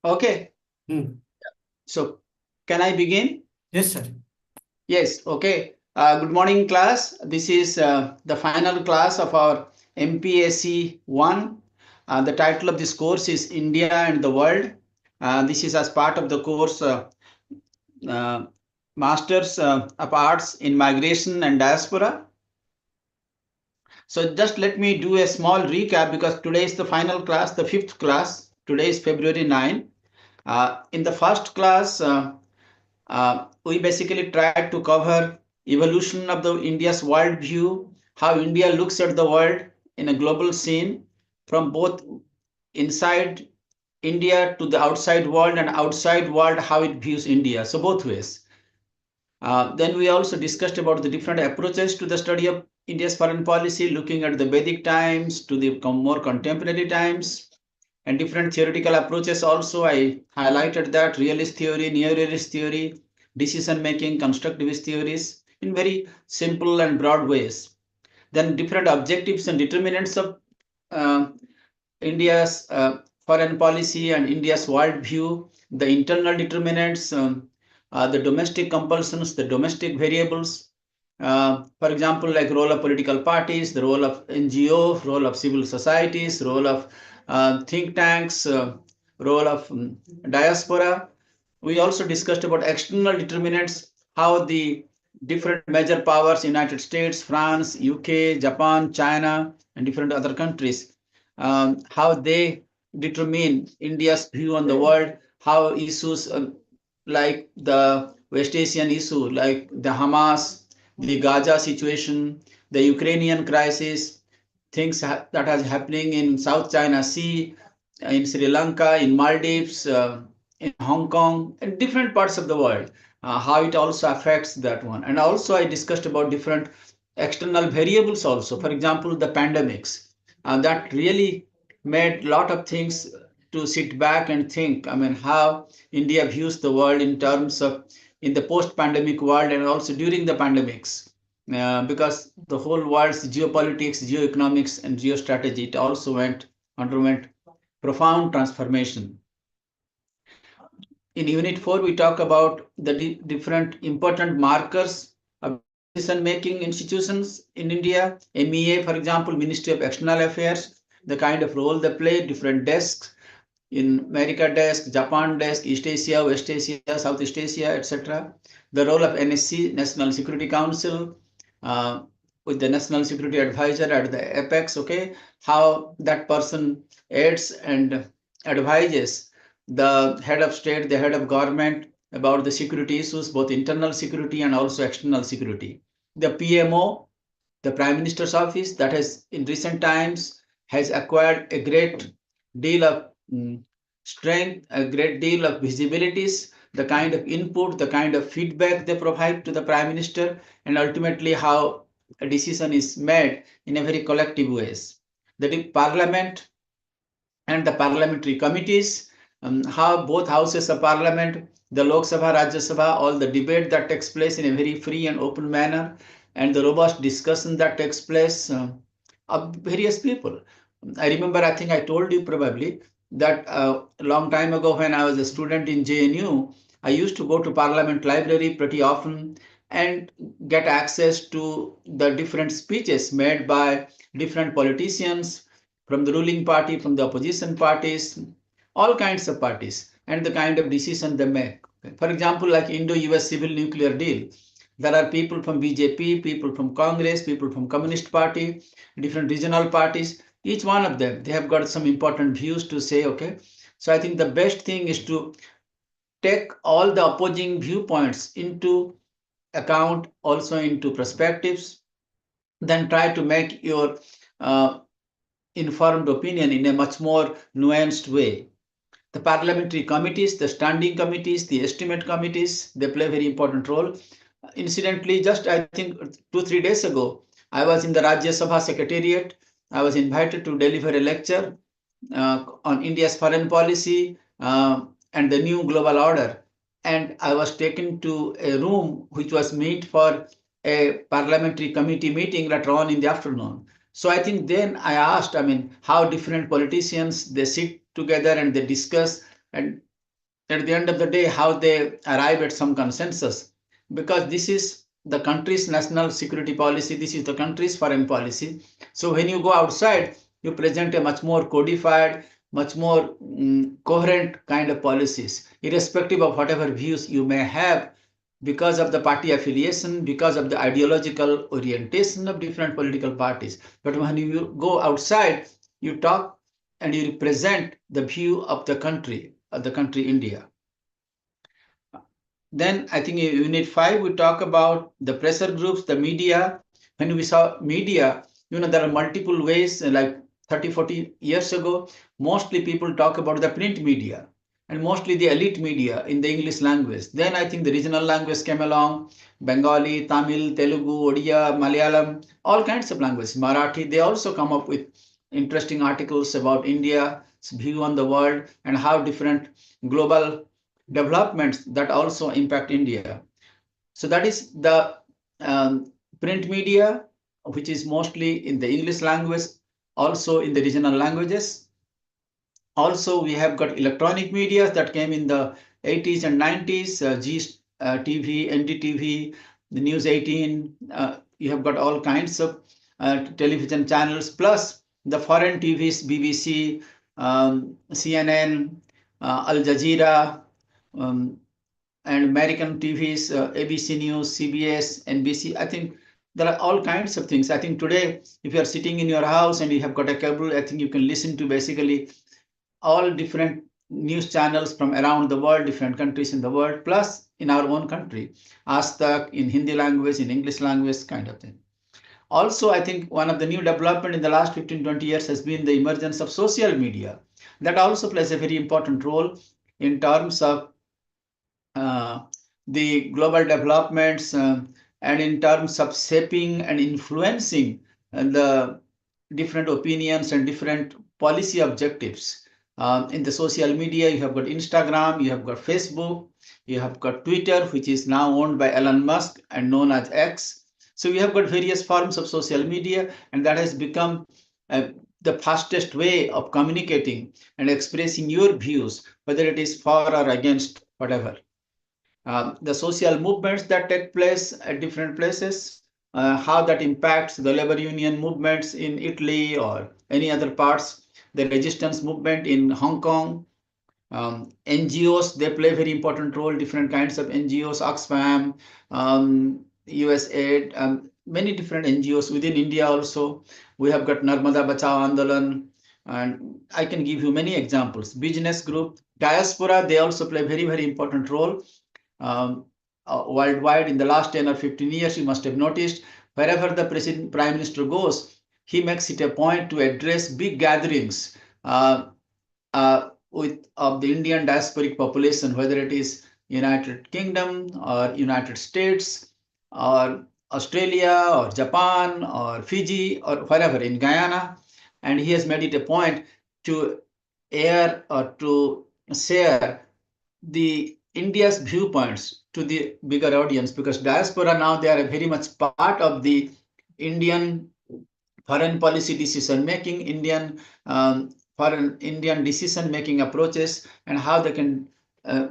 Okay. So can I begin? Yes, sir. Yes. Okay. Good morning, class. This is the final class of our MPSC 1. The title of this course is India and the World. This is as part of the course uh, Masters of Arts in Migration and Diaspora. So just let me do a small recap because today is the final class, the fifth class. Today is February 9. In the first class, we basically tried to cover evolution of the India's worldview, how India looks at the world in a global scene from both inside India to the outside world and outside world how it views India. So both ways. Then we also discussed about the different approaches to the study of India's foreign policy, looking at the Vedic times to the more contemporary times and different theoretical approaches. Also, I highlighted that realist theory, neo-realist theory, decision making, constructivist theories in very simple and broad ways. Then different objectives and determinants of uh, India's foreign policy and India's worldview, the internal determinants, the domestic compulsions, the domestic variables. For example, like role of political parties, the role of NGO, role of civil societies, role of think tanks, role of diaspora. We also discussed about external determinants, how the different major powers, United States, France, UK, Japan, China, and different other countries, how they determine India's view on the world, how issues like the West Asian issue, like the Hamas, the Gaza situation, the Ukrainian crisis, things that are happening in South China Sea, in Sri Lanka, in Maldives, in Hong Kong, and different parts of the world, how it also affects that one. And also I discussed about different external variables also. For example, the pandemics that really made a lot of things to sit back and think. I mean, how India views the world in terms of in the post-pandemic world and also during the pandemics, because the whole world's geopolitics, geoeconomics, and geostrategy it also underwent profound transformation. In Unit 4, we talk about the different important markers of decision-making institutions in India. MEA, for example, Ministry of External Affairs, the kind of role they play, different desks, in America desk, Japan desk, East Asia, West Asia, Southeast Asia, etc. The role of NSC, National Security Council, uh, with the National Security Advisor at the apex, okay, how that person aids and advises the head of state, the head of government about the security issues, both internal security and also external security. The PMO, the Prime Minister's office, that has in recent times has acquired a great deal of strength, a great deal of visibilities, the kind of input, the kind of feedback they provide to the Prime Minister, and ultimately how a decision is made in a very collective ways. The Parliament and the parliamentary committees, how both houses of parliament, the Lok Sabha, Rajya Sabha, all the debate that takes place in a very free and open manner, and the robust discussion that takes place of various people. I remember, I think I told you probably that a long time ago when I was a student in JNU, I used to go to Parliament Library pretty often and get access to the different speeches made by different politicians from the ruling party, from the opposition parties, all kinds of parties, and the kind of decision they make. For example, like Indo-US civil nuclear deal, there are people from BJP, people from Congress, people from Communist Party, different regional parties. Each one of them, they have got some important views to say, okay. So I think the best thing is to take all the opposing viewpoints into account, also into perspectives, then try to make your informed opinion in a much more nuanced way. The parliamentary committees, the standing committees, the estimate committees, they play a very important role. Incidentally, just I think 2 3 days ago, I was in the Rajya Sabha Secretariat. I was invited to deliver a lecture on India's foreign policy and the new global order. And I was taken to a room which was meant for a parliamentary committee meeting later on in the afternoon. So I think then I asked, I mean, how different politicians they sit together and they discuss, and at the end of the day, how they arrive at some consensus, because this is the country's national security policy, this is the country's foreign policy. So when you go outside, you present a much more codified, much more coherent kind of policies, irrespective of whatever views you may have because of the party affiliation, because of the ideological orientation of different political parties. But when you go outside, you talk and you represent the view of the country India. Then I think in Unit 5, we talk about the pressure groups, the media. When we saw media, there are multiple ways, like 30, 40 years ago, mostly people talk about the print media and mostly the elite media in the English language. Then I think the regional language came along, Bengali, Tamil, Telugu, Odia, Malayalam, all kinds of languages, Marathi. They also come up with interesting articles about India's view on the world and how different global developments that also impact India. So that is the print media, which is mostly in the English language, also in the regional languages. Also, we have got electronic media that came in the 80s and 90s, TV, NDTV, the News 18. You have got all kinds of television channels, plus the foreign TVs, BBC, CNN, Al Jazeera, and American TVs, ABC News, CBS, NBC. I think there are all kinds of things. I think today, if you are sitting in your house and you have got a cable, I think you can listen to basically all different news channels from around the world, different countries in the world, plus in our own country, Aaj Tak in Hindi language, in English language, kind of thing. Also, I think one of the new development in the last 15, 20 years has been the emergence of social media. That also plays a very important role in terms of the global developments and in terms of shaping and influencing the different opinions and different policy objectives. In the social media, you have got Instagram, you have got Facebook, you have got Twitter, which is now owned by Elon Musk and known as X. So we have got various forms of social media, and that has become the fastest way of communicating and expressing your views, whether it is for or against whatever. The social movements that take place at different places, how that impacts the labor union movements in Italy or any other parts, the resistance movement in Hong Kong, NGOs, they play a very important role, different kinds of NGOs, Oxfam, USAID, many different NGOs within India also. We have got Narmada Bachao Andolan, and I can give you many examples. Business group, diaspora, they also play a very, very important role. Worldwide in the last 10 or 15 years, you must have noticed wherever the prime minister goes, he makes it a point to address big gatherings of the Indian diasporic population, whether it is United Kingdom or United States or Australia or Japan or Fiji or wherever in Guyana. And he has made it a point to air or to share the India's viewpoints to the bigger audience, because diaspora now, they are very much part of the Indian foreign policy decision making, Indian decision making approaches, and how they can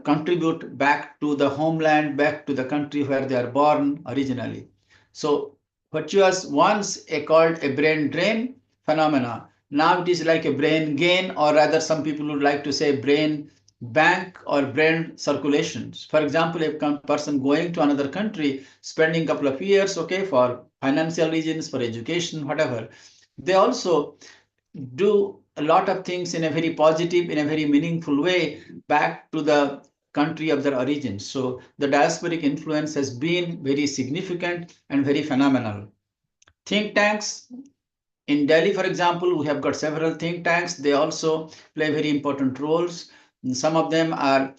contribute back to the homeland, back to the country where they are born originally. So what was once called a brain drain phenomena, now it is like a brain gain, or rather some people would like to say brain bank or brain circulations. For example, a person going to another country, spending a couple of years, okay, for financial reasons, for education, whatever, they also do a lot of things in a very positive, in a very meaningful way back to the country of their origins. So the diasporic influence has been very significant and very phenomenal. Think tanks. In Delhi, for example, we have got several think tanks. They also play very important roles. Some of them are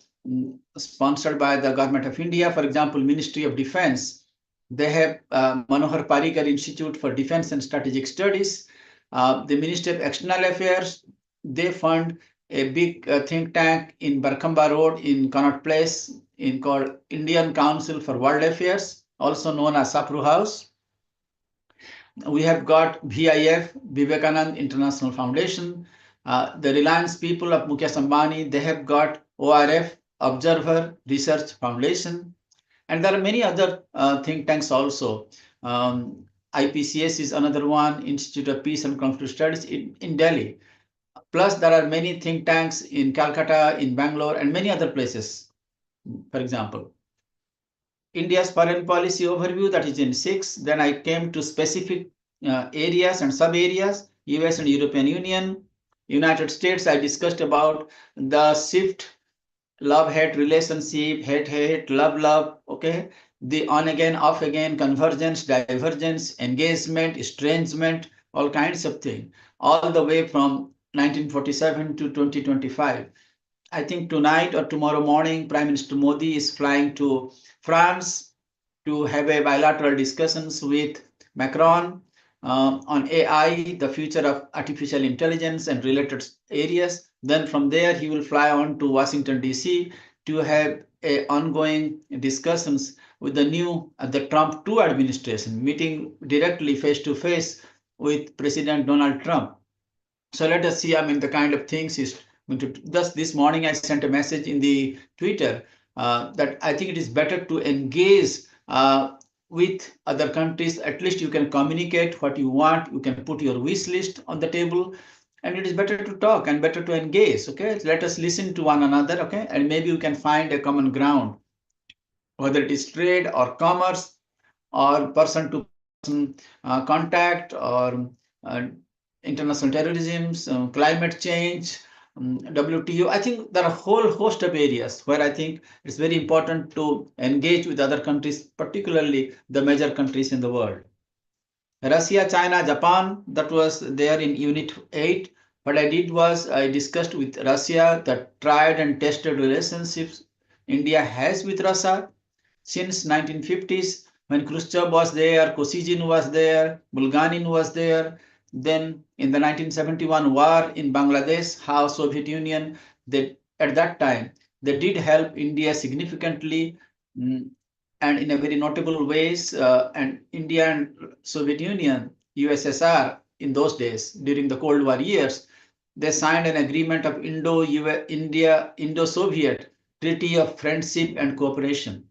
sponsored by the Government of India. For example, Ministry of Defense. They have Manohar Parrikar Institute for Defense and Strategic Studies. The Ministry of External Affairs, they fund a big think tank in Barkamba Road in Connaught Place called Indian Council for World Affairs, also known as Sapru House. We have got VIF, Vivekanand International Foundation. The Reliance people of Mukesh Ambani, they have got ORF, Observer Research Foundation, and there are many other think tanks also. IPCS is another one, Institute of Peace and Conflict Studies in Delhi. Plus, there are many think tanks in Calcutta, in Bangalore, and many other places. For example, India's foreign policy overview, that is in 6. Then I came to specific areas and sub areas, US and European Union, United States. I discussed about the shift, love-hate relationship, hate-hate, love-love, okay? The on again, off again, convergence, divergence, engagement, estrangement, all kinds of things, all the way from 1947 to 2025. I think tonight or tomorrow morning, Prime Minister Modi is flying to France to have a bilateral discussions with Macron on AI, the future of artificial intelligence and related areas. Then from there, he will fly on to Washington, D.C. to have a ongoing discussions with the Trump 2 administration, meeting directly face to face with President Donald Trump. So let us see, I mean, the kind of things is going to. Thus, this morning I sent a message in the Twitter that I think it is better to engage with other countries. At least you can communicate what you want. You can put your wish list on the table, and it is better to talk and better to engage. Okay, let us listen to one another. Okay, and maybe you can find a common ground, whether it is trade or commerce or person to person contact or uh, international terrorism, climate change, WTO. I think there are a whole host of areas where I think it's very important to engage with other countries, particularly the major countries in the world. Russia, China, Japan, that was there in Unit 8. What I did was I discussed with Russia the tried and tested relationships India has with Russia since 1950s, when Khrushchev was there, Kosygin was there, Bulganin was there. Then in the 1971 war in Bangladesh, how Soviet Union, they, at that time, they did help India significantly, and in a very notable ways. And India and Soviet Union, USSR, in those days during the Cold War years, they signed an agreement of Indo-Soviet Treaty of Friendship and Cooperation.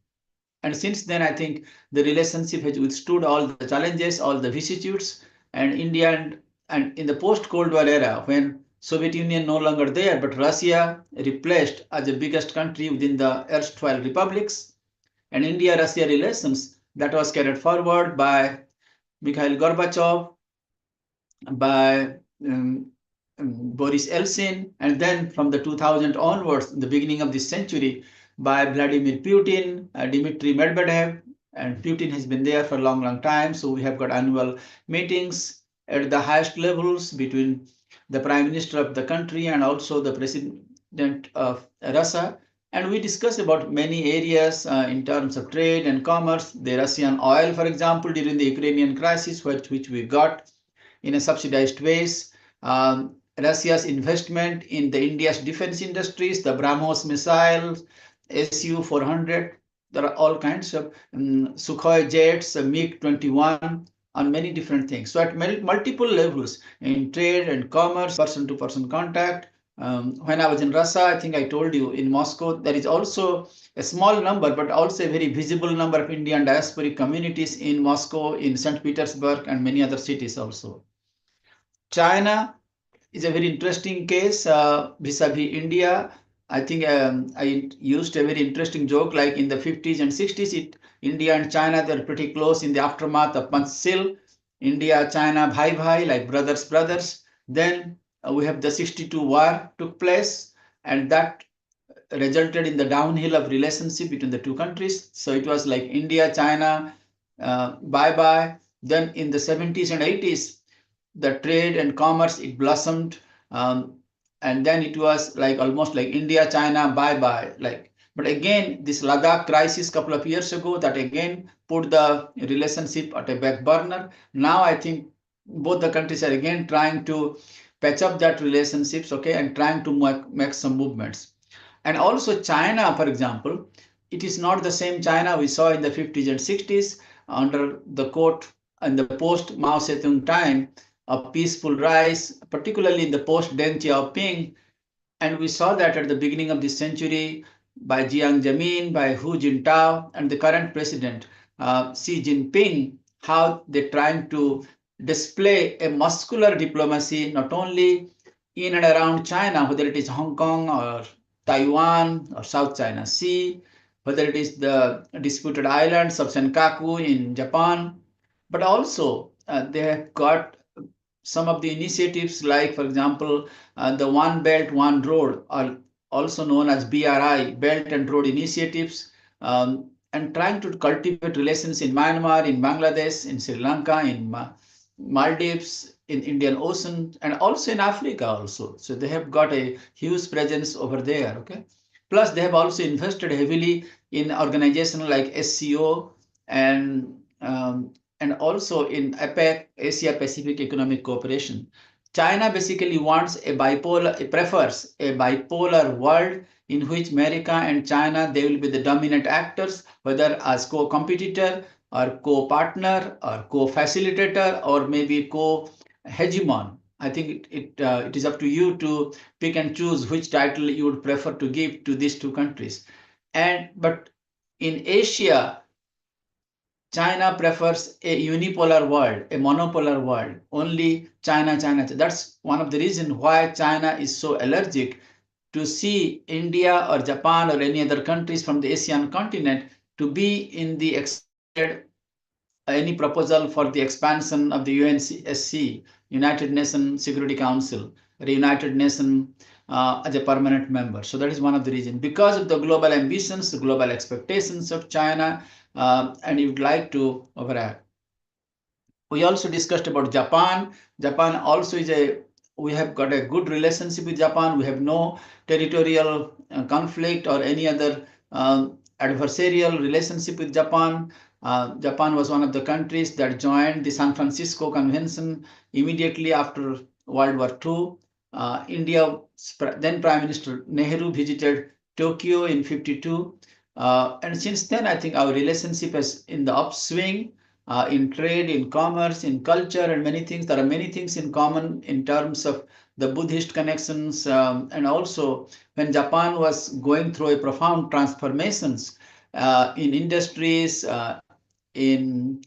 And since then, I think the relationship has withstood all the challenges, all the vicissitudes, and India and in the post-Cold War era, when Soviet Union no longer there, but Russia replaced as the biggest country within the erstwhile republics, and India-Russia relations that was carried forward by Mikhail Gorbachev, by Boris Yeltsin, and then from the 2000 onwards, the beginning of this century, by Vladimir Putin, Dmitry Medvedev, and Putin has been there for a long, long time. So we have got annual meetings at the highest levels between the prime minister of the country and also the president of Russia. And we discuss about many areas in terms of trade and commerce. The Russian oil, for example, during the Ukrainian crisis, which we got in a subsidized ways. Russia's investment in the India's defense industries, the BrahMos missiles, Su-400, there are all kinds of Sukhoi jets, MiG-21, on many different things. So at multiple levels in trade and commerce, person-to-person contact. When I was in Russia, I think I told you in Moscow, there is also a small number, but also a very visible number of Indian diasporic communities in Moscow, in St. Petersburg, and many other cities also. China is a very interesting case vis-a-vis India. I think I used a very interesting joke, like in the 50s and 60s, India and China, they're pretty close in the aftermath of Panchshil. India, China, bhai, like brothers. Then we have the 62 war took place, and that resulted in the downhill of relationship between the two countries. So it was like India, China, bye. Then in the 70s and 80s, the trade and commerce, it blossomed. And then it was like almost like India, China, bye. But again, this Ladakh crisis couple of years ago, that again put the relationship at a back burner. Now I think both the countries are again trying to patch up that relationships, okay, and trying to make some movements. And also China, for example, it is not the same China we saw in the 50s and 60s under the quote and the post Mao Zedong time of peaceful rise, particularly in the post Deng Xiaoping. And we saw that at the beginning of this century, by Jiang Zemin, by Hu Jintao, and the current president, Xi Jinping, how they're trying to display a muscular diplomacy not only in and around China, whether it is Hong Kong or Taiwan or South China Sea, whether it is the disputed islands of Senkaku in Japan, but also they have got some of the initiatives like, for example, the One Belt, One Road, or also known as BRI, Belt and Road Initiatives, and trying to cultivate relations in Myanmar, in Bangladesh, in Sri Lanka, in Maldives, in Indian Ocean, and also in Africa also. So they have got a huge presence over there, okay? Plus, they have also invested heavily in organizations like SCO and and also in APEC, Asia Pacific Economic Cooperation. China basically wants a bipolar, it prefers a bipolar world in which America and China, they will be the dominant actors, whether as co-competitor or co-partner or co-facilitator or maybe co-hegemon. I think it is up to you to pick and choose which title you would prefer to give to these two countries. But in Asia, China prefers a unipolar world, a monopolar world, only China, China. That's one of the reasons why China is so allergic to see India or Japan or any other countries from the Asian continent to be in the expected any proposal for the expansion of the UNSC, United Nations Security Council, or United Nations as a permanent member. So that is one of the reasons. Because of the global ambitions, the global expectations of China, and you would like to overact. We also discussed about Japan. Japan also is we have got a good relationship with Japan. We have no territorial conflict or any other adversarial relationship with Japan. Japan was one of the countries that joined the San Francisco Convention immediately after World War II. India, then Prime Minister Nehru visited Tokyo in 52. And since then, I think our relationship is in the upswing in trade, in commerce, in culture, and many things. There are many things in common in terms of the Buddhist connections, and also when Japan was going through a profound transformations in industries, in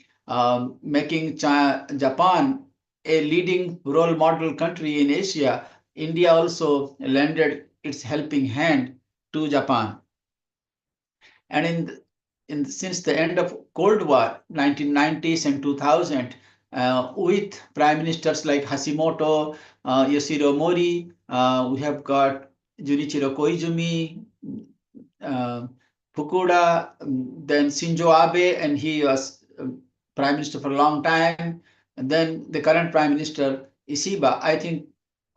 making Japan a leading role model country in Asia, India also lended its helping hand to Japan. And since the end of Cold War, 1990s and 2000, with prime ministers like Hashimoto, Yoshiro Mori, we have got Junichiro Koizumi, uh, Fukuda, then Shinzo Abe, and he was prime minister for a long time. And then the current prime minister, Ishiba. I think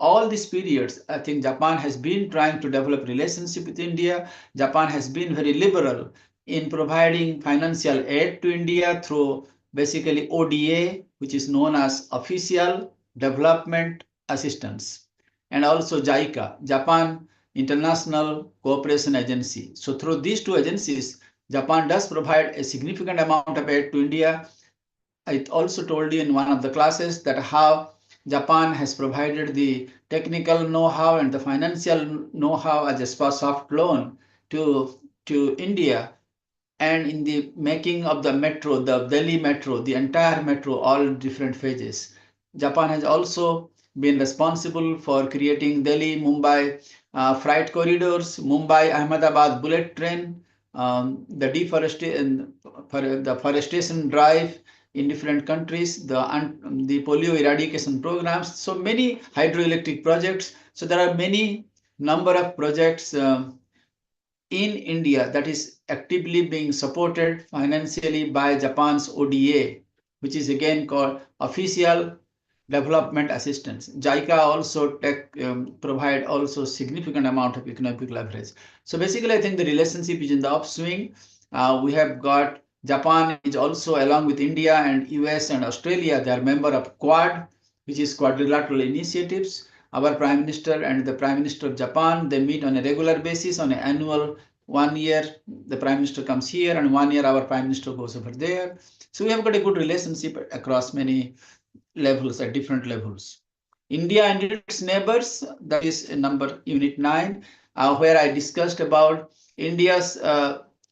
all these periods, I think Japan has been trying to develop relationship with India. Japan has been very liberal in providing financial aid to India through basically ODA, which is known as Official Development Assistance, and also JICA, Japan International Cooperation Agency. So through these two agencies, Japan does provide a significant amount of aid to India. I also told you in one of the classes that how Japan has provided the technical know-how and the financial know-how as a soft loan to India, and in the making of the metro, the Delhi metro, the entire metro, all different phases. Japan has also been responsible for creating Delhi, Mumbai freight corridors, Mumbai, Ahmedabad bullet train, the deforestation, the forestation drive in different countries, the polio eradication programs, so many hydroelectric projects. So there are many number of projects in India that is actively being supported financially by Japan's ODA, which is again called Official Development Assistance. JICA also provide also significant amount of economic leverage. So basically, I think the relationship is in the upswing. We have got Japan is also along with India and US and Australia. They are member of Quad, which is quadrilateral initiatives. Our Prime Minister and the Prime Minister of Japan, they meet on a regular basis on an annual 1 year. The Prime Minister comes here and 1 year our Prime Minister goes over there. So we have got a good relationship across many levels at different levels. India and its neighbors, that is number unit 9, where I discussed about India's,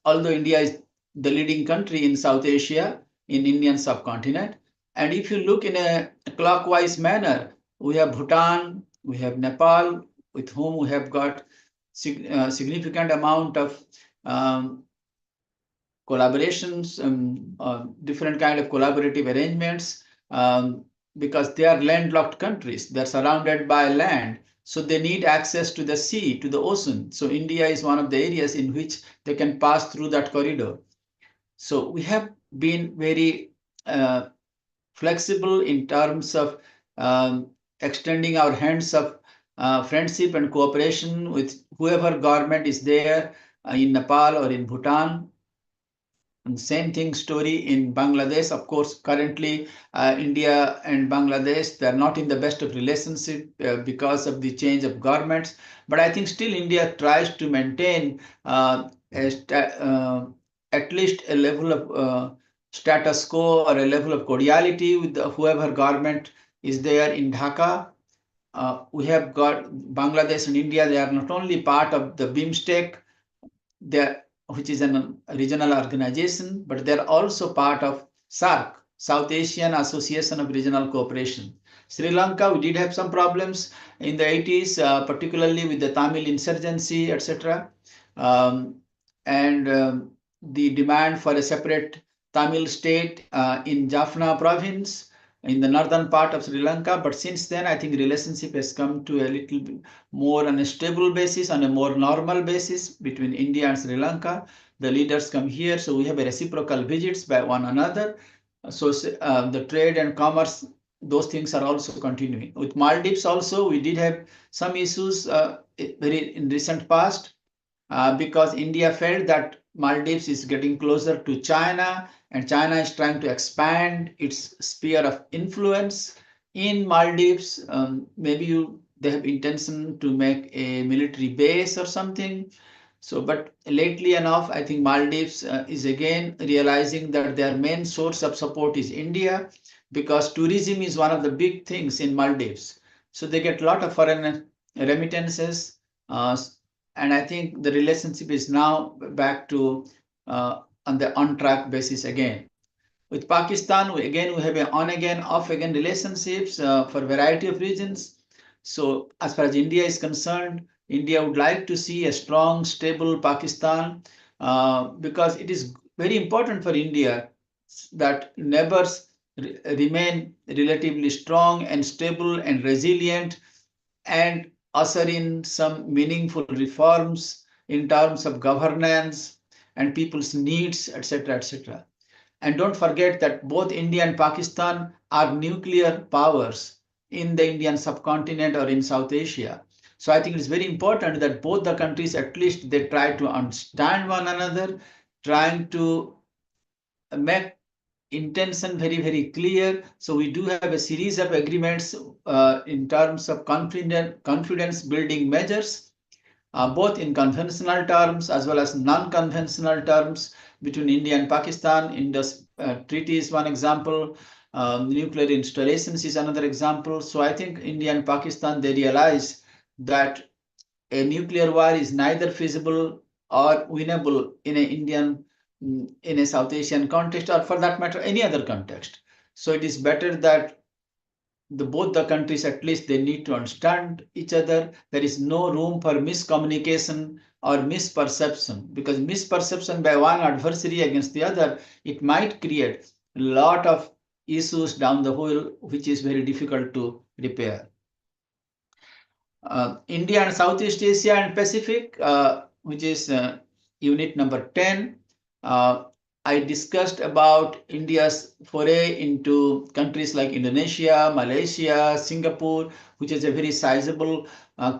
although India is the leading country in South Asia, in Indian subcontinent, and if you look in a clockwise manner, we have Bhutan, we have Nepal, with whom we have got significant amount of um, collaborations, different kind of collaborative arrangements, um, because they are landlocked countries. They're surrounded by land, so they need access to the sea, to the ocean. So India is one of the areas in which they can pass through that corridor. So we have been very uh, flexible in terms of um, extending our hands of friendship and cooperation with whoever government is there in Nepal or in Bhutan. And same thing story in Bangladesh. Of course, currently India and Bangladesh, they are not in the best of relationship because of the change of governments. But I think still India tries to maintain at least a level of status quo or a level of cordiality with whoever government is there in Dhaka. We have got Bangladesh and India, they are not only part of the BIMSTEC, they're, which is a regional organization, but they're also part of SAARC, South Asian Association of Regional Cooperation. Sri Lanka, we did have some problems in the 80s, particularly with the Tamil insurgency, etc. Um, and the demand for a separate Tamil state in Jaffna province in the northern part of Sri Lanka. But since then, I think relationship has come to a little bit more on a stable basis, on a more normal basis between India and Sri Lanka. The leaders come here, so we have a reciprocal visits by one another. So the trade and commerce, those things are also continuing. With Maldives also, we did have some issues very in recent past because India felt that Maldives is getting closer to China and China is trying to expand its sphere of influence in Maldives. They have intention to make a military base or something. So, but lately enough, I think Maldives is again realizing that their main source of support is India because tourism is one of the big things in Maldives. So they get a lot of foreign remittances, uh, and I think the relationship is now back to on the on track basis again. With Pakistan, we have an on again, off again relationships for a variety of reasons. So as far as India is concerned, India would like to see a strong, stable Pakistan because it is very important for India that neighbors remain relatively strong and stable and resilient and usher in some meaningful reforms in terms of governance and people's needs, etc., etc. And don't forget that both India and Pakistan are nuclear powers in the Indian subcontinent or in South Asia. So I think it's very important that both the countries, at least they try to understand one another, trying to make intention very, very clear. So we do have a series of agreements in terms of confidence building measures, both in conventional terms as well as non-conventional terms between India and Pakistan. Indus Treaty is one example. Nuclear installations is another example. So I think India and Pakistan, they realize that a nuclear war is neither feasible or winnable in a Indian, in a South Asian context, or for that matter, any other context. So it is better that both the countries, at least they need to understand each other. There is no room for miscommunication or misperception, because misperception by one adversary against the other, it might create a lot of issues down the hole, which is very difficult to repair. India and Southeast Asia and Pacific, which is unit number 10. Uh, I discussed about India's foray into countries like Indonesia, Malaysia, Singapore, which is a very sizable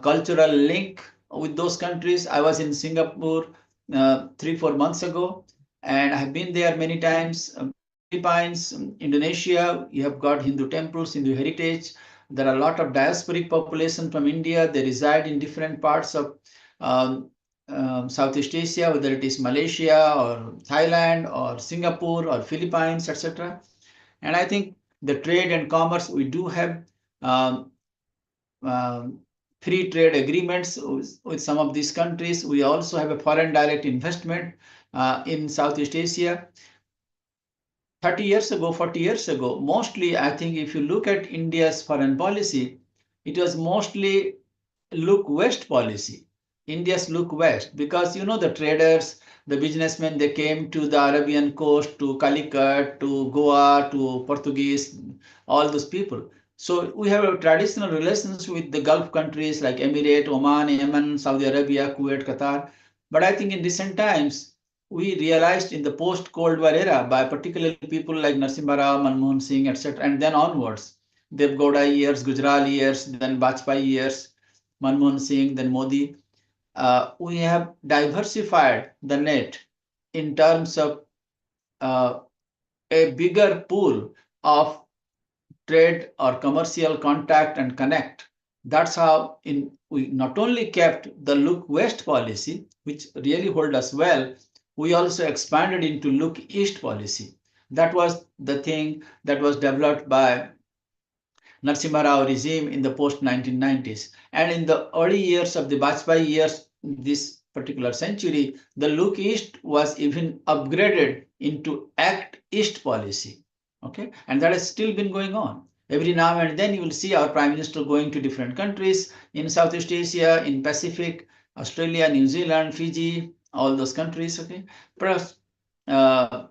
cultural link with those countries. I was in Singapore 3-4 months ago, and I have been there many times. Philippines, Indonesia, you have got Hindu temples, Hindu heritage. There are a lot of diasporic population from India. They reside in different parts of um, Southeast Asia, whether it is Malaysia or Thailand or Singapore or Philippines, etc. And I think the trade and commerce, we do have um, um, free trade agreements with some of these countries. We also have a foreign direct investment in Southeast Asia. 30 years ago, 40 years ago, mostly, I think if you look at India's foreign policy, it was mostly look west policy. India's look west, because the traders, the businessmen, they came to the Arabian coast, to Calicut, to Goa, to Portuguese, all those people. So we have a traditional relations with the Gulf countries like Emirate, Oman, Yemen, Saudi Arabia, Kuwait, Qatar. But I think in recent times, we realized in the post-Cold War era, by particularly people like Narasimha Rao, Manmohan Singh, etc., and then onwards, Dev Gowda years, Gujral years, then Bajpayee years, Manmohan Singh, then Modi, we have diversified the net in terms of uh, a bigger pool of trade or commercial contact and connect. That's how we not only kept the look west policy, which really hold us well, we also expanded into look east policy. That was the thing that was developed by Narasimha Rao regime in the post 1990s. And in the early years of the Bajpayee years, this particular century, the look east was even upgraded into act east policy. Okay, and that has still been going on. Every now and then you will see our prime minister going to different countries in Southeast Asia, in Pacific, Australia, New Zealand, Fiji, all those countries. Okay, perhaps uh,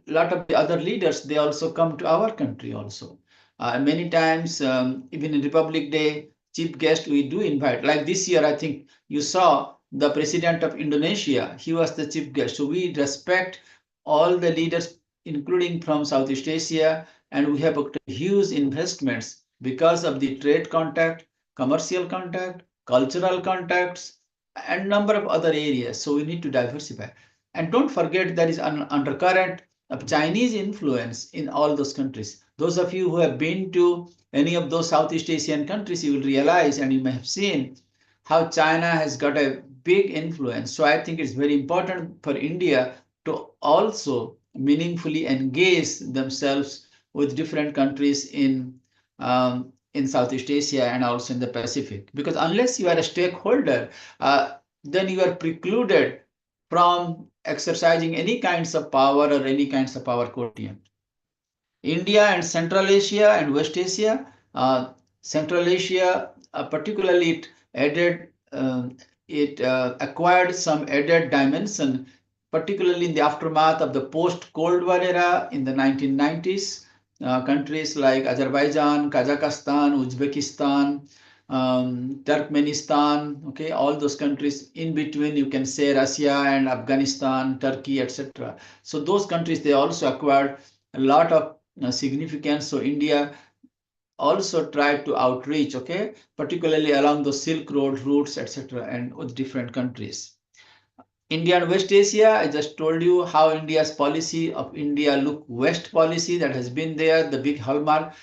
lot of the other leaders, they also come to our country also. Many times, even in Republic Day, chief guest we do invite. Like this year, I think you saw the president of Indonesia. He was the chief guest. So we respect all the leaders, including from Southeast Asia, and we have huge investments because of the trade contact, commercial contact, cultural contacts, and number of other areas. So we need to diversify. And don't forget there is an undercurrent of Chinese influence in all those countries. Those of you who have been to any of those Southeast Asian countries, you will realize, and you may have seen, how China has got a big influence. So I think it's very important for India to also meaningfully engage themselves with different countries in Southeast Asia and also in the Pacific. Because unless you are a stakeholder, then you are precluded from exercising any kinds of power or any kinds of power quotient. India and Central Asia and West Asia, Central Asia, particularly it acquired some added dimension, particularly in the aftermath of the post-Cold War era in the 1990s. Countries like Azerbaijan, Kazakhstan, Uzbekistan, Turkmenistan, okay, all those countries in between, you can say Russia and Afghanistan, Turkey, etc. So those countries, they also acquired a lot of significance. So India also tried to outreach, okay, particularly along the Silk Road routes, etc., and with different countries. India and West Asia, I just told you how India's policy of India look west policy that has been there, the big hallmark.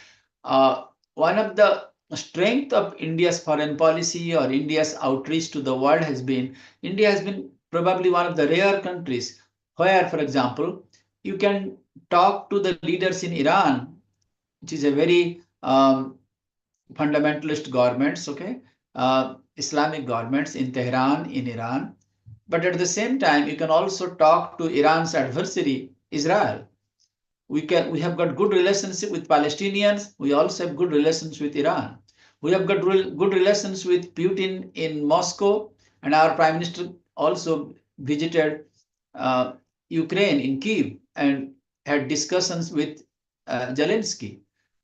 One of the strength of India's foreign policy or India's outreach to the world has been, India has been probably one of the rare countries where, for example, you can talk to the leaders in Iran, which is a very fundamentalist governments, okay, Islamic governments in Tehran, in Iran. But at the same time, you can also talk to Iran's adversary, Israel. We have got good relationship with Palestinians. We also have good relations with Iran. We have got good relations with Putin in Moscow, and our prime minister also visited Ukraine in Kiev and had discussions with Zelensky.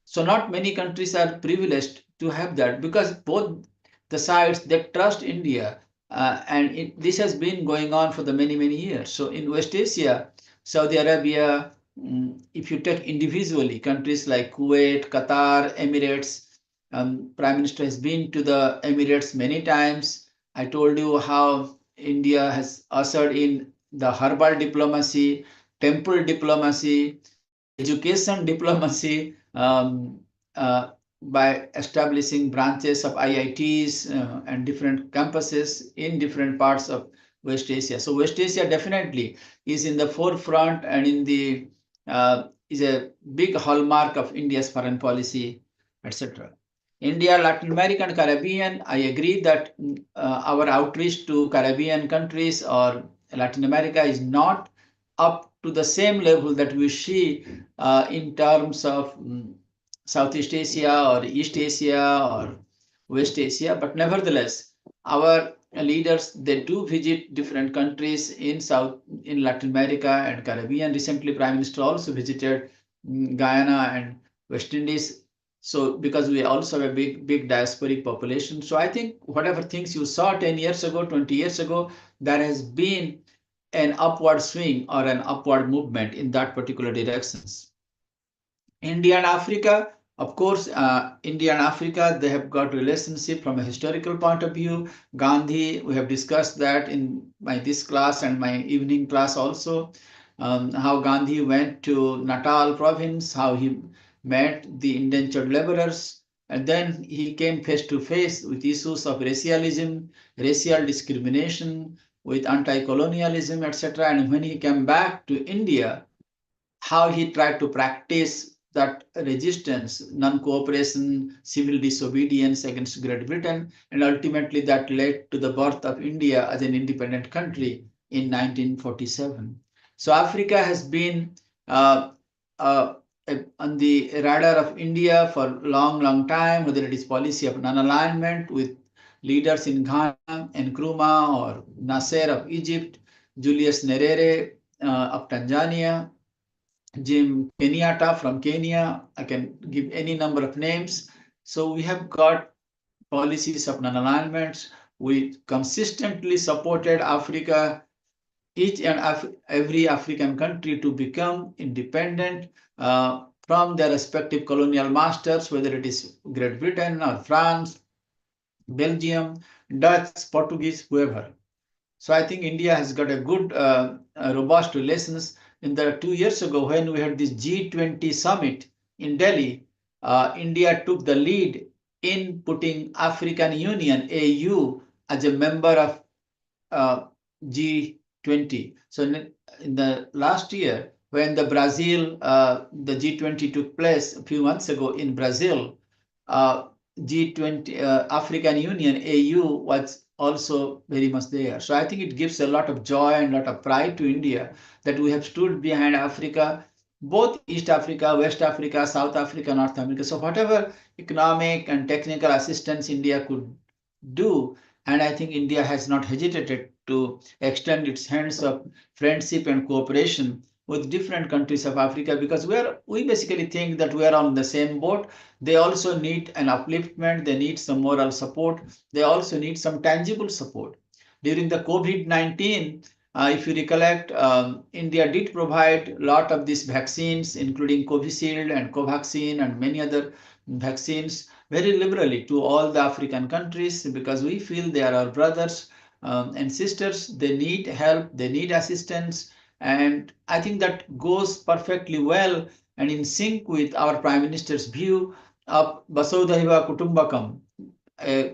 So not many countries are privileged to have that, because both the sides, they trust India, and this has been going on for the many years. So in West Asia, Saudi Arabia, if you take individually countries like Kuwait, Qatar, Emirates, Prime Minister has been to the Emirates many times. I told you how India has ushered in the herbal diplomacy, temple diplomacy, education diplomacy, by establishing branches of IITs and different campuses in different parts of West Asia. So West Asia definitely is in the forefront and is a big hallmark of India's foreign policy, etc. India, Latin America, and Caribbean, I agree that our outreach to Caribbean countries or Latin America is not up to the same level that we see in terms of Southeast Asia or East Asia or West Asia. But nevertheless, our leaders, they do visit different countries in Latin America and Caribbean. Recently, Prime Minister also visited Guyana and West Indies. So because we also have a big diasporic population. So I think whatever things you saw 10 years ago, 20 years ago, there has been an upward swing or an upward movement in that particular directions. India and Africa, of course, India and Africa, they have got relationship from a historical point of view. Gandhi, we have discussed that in my this class and my evening class also. How Gandhi went to Natal province, how he met the indentured laborers, and then he came face to face with issues of racialism, racial discrimination, with anti-colonialism, etc. And when he came back to India, how he tried to practice that resistance, non-cooperation, civil disobedience against Great Britain, and ultimately that led to the birth of India as an independent country in 1947. So Africa has been uh, uh, on the radar of India for a long time, whether it is policy of non-alignment with leaders in Ghana, Nkrumah, or Nasser of Egypt, Julius Nyerere of Tanzania, Jim Kenyatta from Kenya. I can give any number of names. So we have got policies of non-alignments. We consistently supported Africa, each and every African country to become independent from their respective colonial masters, whether it is Great Britain or France, Belgium, Dutch, Portuguese, whoever. So I think India has got a good, robust relations. In the 2 years ago, when we had this G20 summit in Delhi, India took the lead in putting African Union (AU) as a member of G20. So in the last year, when the G20 took place a few months ago in Brazil, uh, G20, African Union (AU) was also very much there. So I think it gives a lot of joy and a lot of pride to India that we have stood behind Africa, both East Africa, West Africa, South Africa, North America. So whatever economic and technical assistance India could do, and I think India has not hesitated to extend its hands of friendship and cooperation with different countries of Africa, because we basically think that we are on the same boat. They also need an upliftment, they need some moral support, they also need some tangible support. During the COVID-19, if you recollect, India did provide a lot of these vaccines, including Covishield and Covaxin and many other vaccines, very liberally to all the African countries, because we feel they are our brothers and sisters. They need help, they need assistance. And I think that goes perfectly well and in sync with our Prime Minister's view of Vasudhaiva Kutumbakam,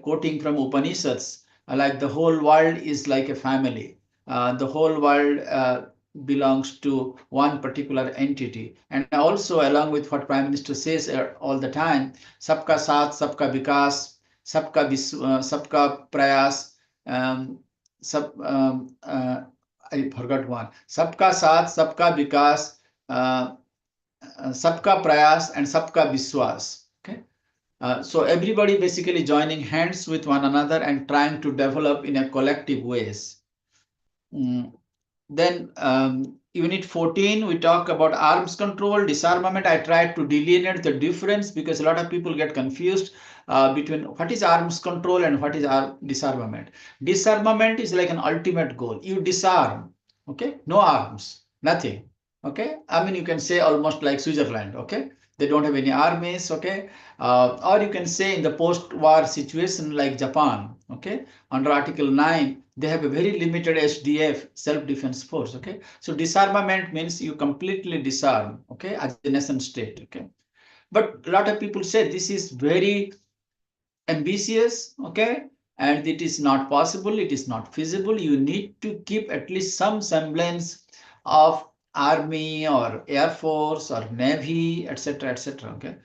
quoting from Upanishads, like the whole world is like a family. The whole world belongs to one particular entity. And also, along with what Prime Minister says all the time, sabka saath, sabka vikas, sabka prayas, um, sab, I forgot one. Sabka saath, sabka vikas, sabka prayas, and sabka viswas. Okay. So everybody basically joining hands with one another and trying to develop in a collective ways. Then Unit 14, we talk about arms control, disarmament. I tried to delineate the difference because a lot of people get confused between what is arms control and what is disarmament. Disarmament is like an ultimate goal. You disarm, okay? No arms, nothing, okay? I mean, you can say almost like Switzerland, okay? They don't have any armies, okay? Or you can say in the post-war situation like Japan, okay? Under Article 9, they have a very limited SDF, self-defense force, okay? So disarmament means you completely disarm, okay, as a nation state, okay? But a lot of people say this is very ambitious, okay? And it is not possible, it is not feasible. You need to keep at least some semblance of army or air force or navy, etc., etc., okay?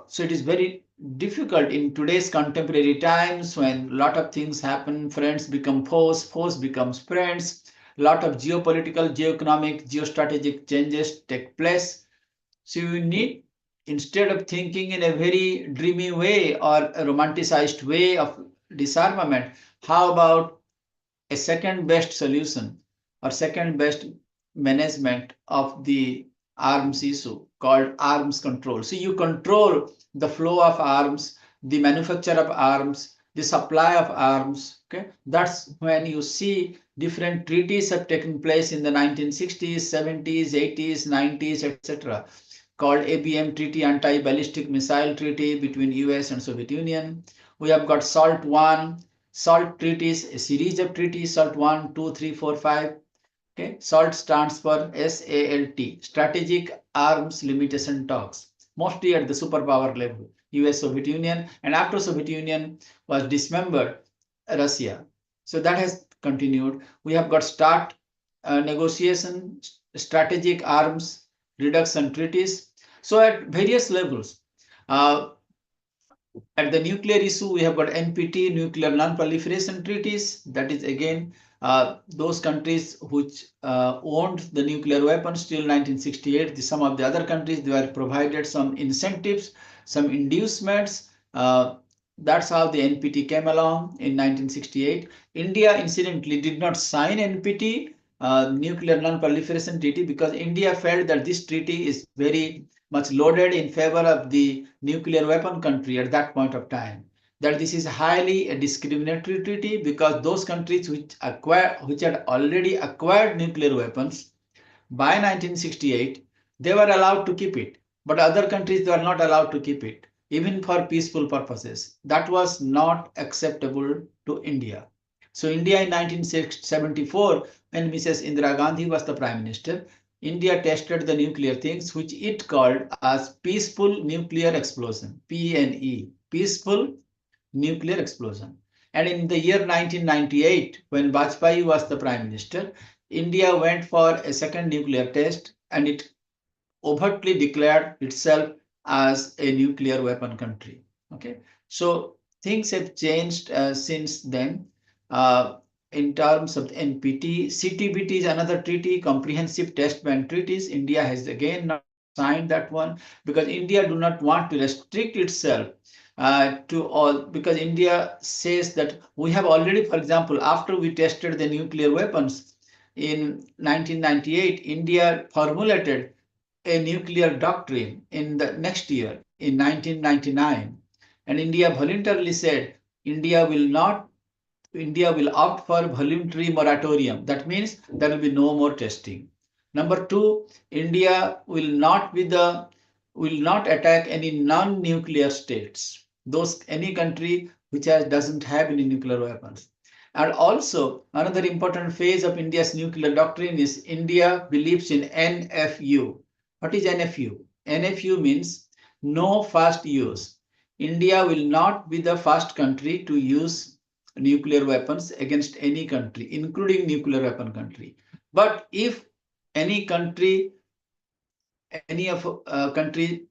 So it is very difficult in today's contemporary times when a lot of things happen. Friends become foes, foes becomes friends. A lot of geopolitical, geoeconomic, geostrategic changes take place. So you need, instead of thinking in a very dreamy way or a romanticized way of disarmament, how about a second best solution or second best management of the arms issue called arms control. So you control the flow of arms, the manufacture of arms, the supply of arms. Okay, that's when you see different treaties have taken place in the 1960s, 70s, 80s, 90s, etc. Called ABM Treaty, Anti-Ballistic Missile Treaty between US and Soviet Union. We have got SALT 1, SALT treaties, a series of treaties, SALT 1, 2, 3, 4, 5. Okay, SALT stands for SALT, Strategic Arms Limitation Talks, mostly at the superpower level, US, Soviet Union, and after Soviet Union was dismembered, Russia. So that has continued. We have got START negotiation, strategic arms reduction treaties. So at various levels. Uh, at the nuclear issue, we have got NPT, Nuclear Non-Proliferation Treaties. That is again those countries which owned the nuclear weapons till 1968. Some of the other countries, they were provided some incentives, some inducements. That's how the NPT came along in 1968. India, incidentally, did not sign NPT, Nuclear Non-Proliferation Treaty, because India felt that this treaty is very much loaded in favor of the nuclear weapon country at that point of time. That this is highly a discriminatory treaty because those countries which had already acquired nuclear weapons by 1968, they were allowed to keep it, but other countries were not allowed to keep it, even for peaceful purposes. That was not acceptable to India. So India in 1974, when Mrs. Indira Gandhi was the prime minister, India tested the nuclear things, which it called as peaceful nuclear explosion, PNE, peaceful nuclear explosion. And in the year 1998, when Vajpayee was the prime minister, India went for a second nuclear test and it overtly declared itself as a nuclear weapon country. Okay, so things have changed since then. In terms of the NPT, CTBT is another treaty, Comprehensive Test Ban Treaties. India has again not signed that one because India do not want to restrict itself to all, because India says that we have already, for example, after we tested the nuclear weapons in 1998, India formulated a nuclear doctrine in the next year in 1999, and India voluntarily said India will opt for voluntary moratorium. That means there will be no more testing. Number two, India will not attack any non-nuclear states. Any country which doesn't have any nuclear weapons. And also another important phase of India's nuclear doctrine is India believes in NFU. What is NFU? NFU means no first use. India will not be the first country to use nuclear weapons against any country, including nuclear weapon country. But if any country, any of country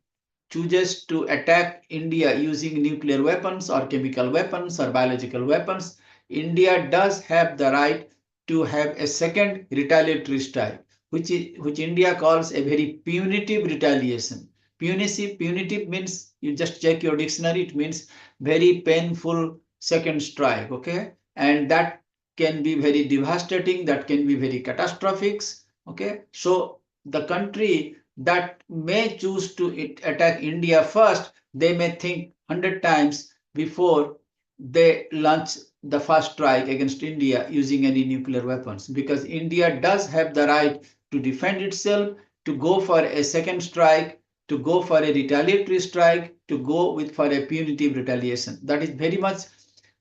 chooses to attack India using nuclear weapons or chemical weapons or biological weapons, India does have the right to have a second retaliatory strike, which India calls a very punitive retaliation. Punitive means, you just check your dictionary, it means very painful second strike, okay? And that can be very devastating, that can be very catastrophic, okay? So the country that may choose to attack India first, they may think 100 times before they launch the first strike against India using any nuclear weapons, because India does have the right to defend itself, to go for a second strike, to go for a retaliatory strike, to go with for a punitive retaliation. That is very much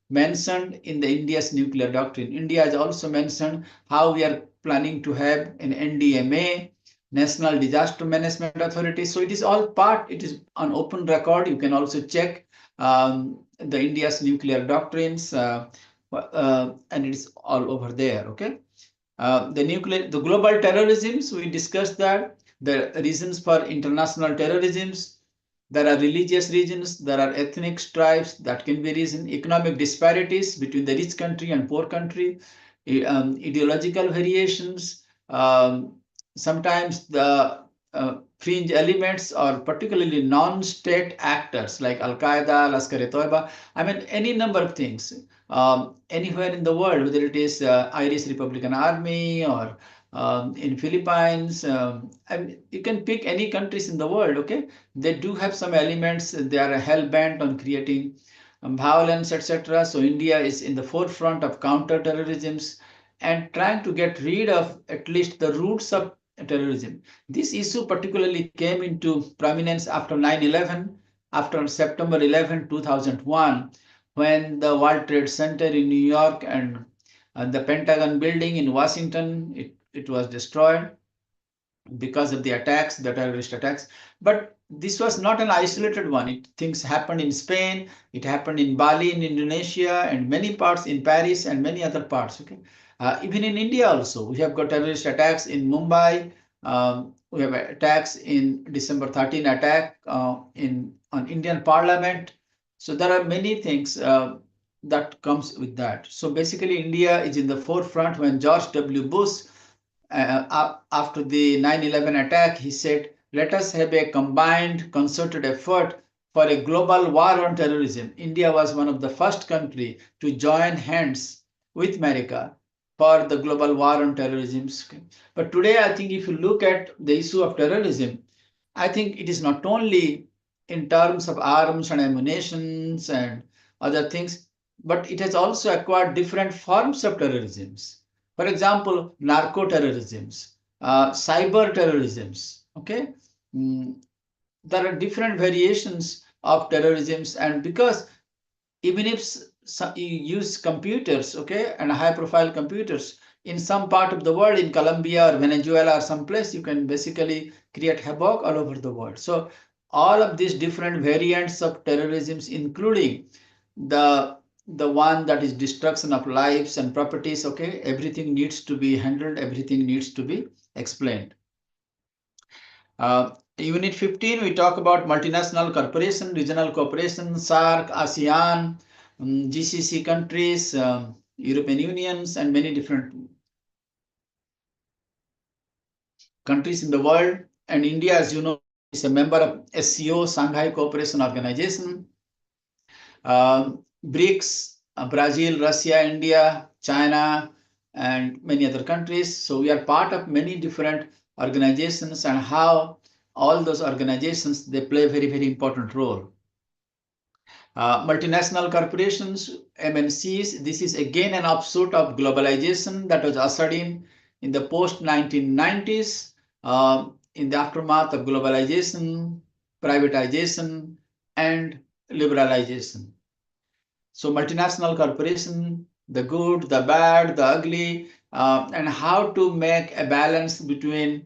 mentioned in the India's nuclear doctrine. India has also mentioned how we are planning to have an NDMA, National Disaster Management Authority. So it is all part, it is on open record. You can also check the India's nuclear doctrines and it is all over there, okay? The global terrorisms, we discussed that, the reasons for international terrorisms, There are religious regions, there are ethnic stripes that can be reason, economic disparities between the rich country and poor country, ideological variations, sometimes the fringe elements or particularly non-state actors like Al-Qaeda, Lashkar-e-Toiba, I mean any number of things. Anywhere in the world, whether it is Irish Republican Army or in Philippines, I mean, you can pick any countries in the world, okay? They do have some elements, they are hell-bent on creating violence, etc. So India is in the forefront of counter-terrorisms and trying to get rid of at least the roots of terrorism. This issue particularly came into prominence after 9/11, after September 11, 2001, when the World Trade Center in New York and the Pentagon building in Washington, it was destroyed because of the attacks, the terrorist attacks. But this was not an isolated one. Things happened in Spain, it happened in Bali, in Indonesia, and many parts in Paris and many other parts. Okay, even in India also, we have got terrorist attacks in Mumbai. We have attacks in December 13 attack in on Indian Parliament. So there are many things that comes with that. So basically, India is in the forefront. When George W. Bush after the 9/11 attack, he said, let us have a combined, concerted effort for a global war on terrorism. India was one of the first countries to join hands with America for the global war on terrorism. But today, I think if you look at the issue of terrorism, I think it is not only in terms of arms and ammunition and other things, but it has also acquired different forms of terrorisms. For example, narco terrorisms, cyber terrorisms. Okay, mm, there are different variations of terrorisms, and because even if you use computers, okay, and high profile computers in some part of the world, in Colombia or Venezuela or someplace, you can basically create havoc all over the world. So all of these different variants of terrorisms, including the one that is destruction of lives and properties, okay, everything needs to be handled, everything needs to be explained. Unit 15, we talk about multinational corporation, regional cooperation, SAARC, ASEAN, GCC countries, European Unions, and many different countries in the world. And India, as you know, is a member of SCO, Shanghai Cooperation Organization, BRICS, Brazil, Russia, India, China, and many other countries. So we are part of many different organizations, and how all those organizations, they play a very, very important role. Multinational corporations, MNCs, this is again an offshoot of globalization that was ushered in the post-1990s, in the aftermath of globalization, privatization, and liberalization. So multinational corporation, the good, the bad, the ugly, and how to make a balance between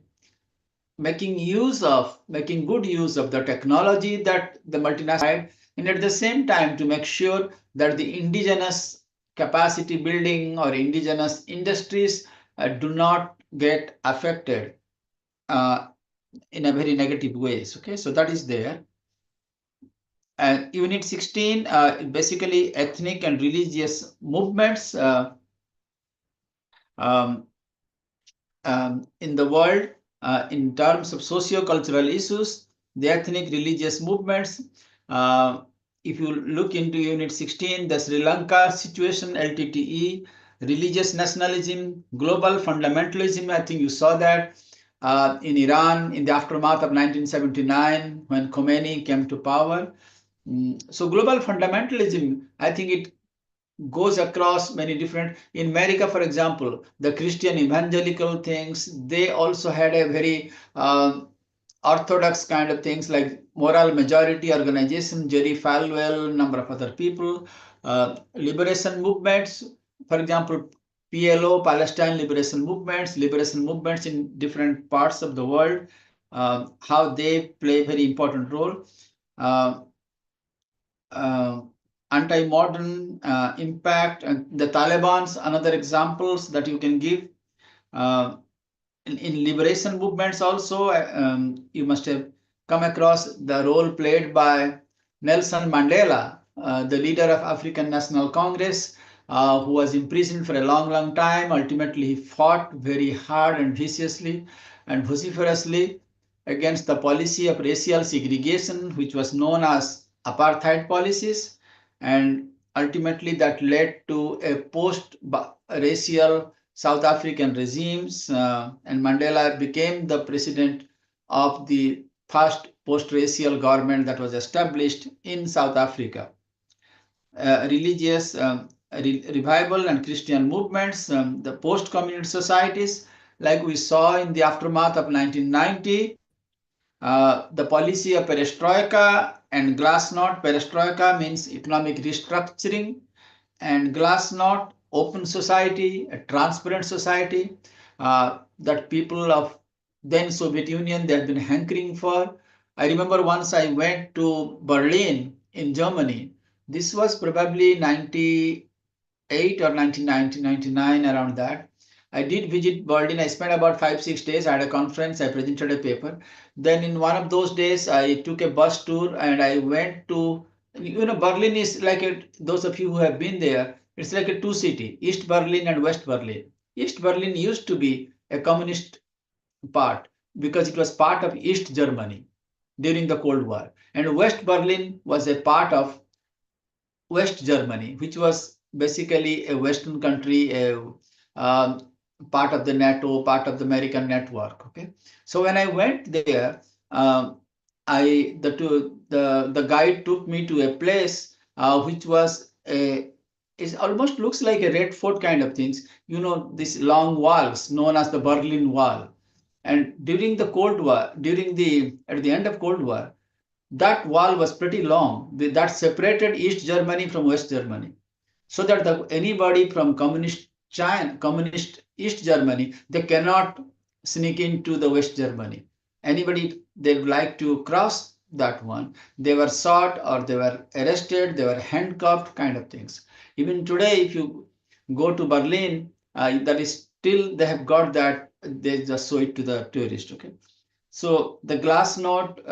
making good use of the technology that the multinational provide, and at the same time to make sure that the indigenous capacity building or indigenous industries do not get affected uh, in a very negative ways. Okay, so that is there. And Unit 16, basically ethnic and religious movements um, in the world in terms of socio-cultural issues, the ethnic religious movements. Uh, if you look into Unit 16, the Sri Lanka situation, LTTE, religious nationalism, global fundamentalism, I think you saw that in Iran in the aftermath of 1979 when Khomeini came to power. So global fundamentalism, I think it goes across many different. In America, for example, the Christian evangelical things, they also had a very orthodox kind of things like moral majority organization, Jerry Falwell, number of other people, liberation movements, for example, PLO, Palestine liberation movements in different parts of the world, how they play a very important role. Uh, uh, Anti-modern impact, and the Taliban's another examples that you can give. In liberation movements also, you must have come across the role played by Nelson Mandela, the leader of African National Congress, who was imprisoned for a long, long time. Ultimately, he fought very hard and viciously and vociferously against the policy of racial segregation, which was known as apartheid policies. And ultimately, that led to a post-racial South African regimes, and Mandela became the president of the first post-racial government that was established in South Africa. Religious revival and Christian movements, the post-communist societies, like we saw in the aftermath of 1990, the policy of perestroika and glasnost. Perestroika means economic restructuring, and glasnost, open society, a transparent society that people of then Soviet Union they had been hankering for. I remember once I went to Berlin in Germany. This was probably 98 or 1999, around that. I did visit Berlin. I spent about 5 6 days. I had a conference. I presented a paper. Then in one of those days, I took a bus tour and I went to, Berlin is like those of you who have been there, it's like a two city, East Berlin and West Berlin. East Berlin used to be a communist part because it was part of East Germany during the Cold War. And West Berlin was a part of West Germany, which was basically a Western country, a part of the NATO, part of the American network. Okay, so when I went there, the guide took me to a place which was it almost looks like a Red Fort kind of things. These long walls known as the Berlin Wall. And during the Cold War, at the end of Cold War, that wall was pretty long that separated East Germany from West Germany, so that anybody from communist China, communist East Germany, they cannot sneak into the West Germany. Anybody they would like to cross that one, they were shot or they were arrested, they were handcuffed, kind of things. Even today, if you go to Berlin, that is still they have got that. They just show it to the tourist. Okay, so the glass note,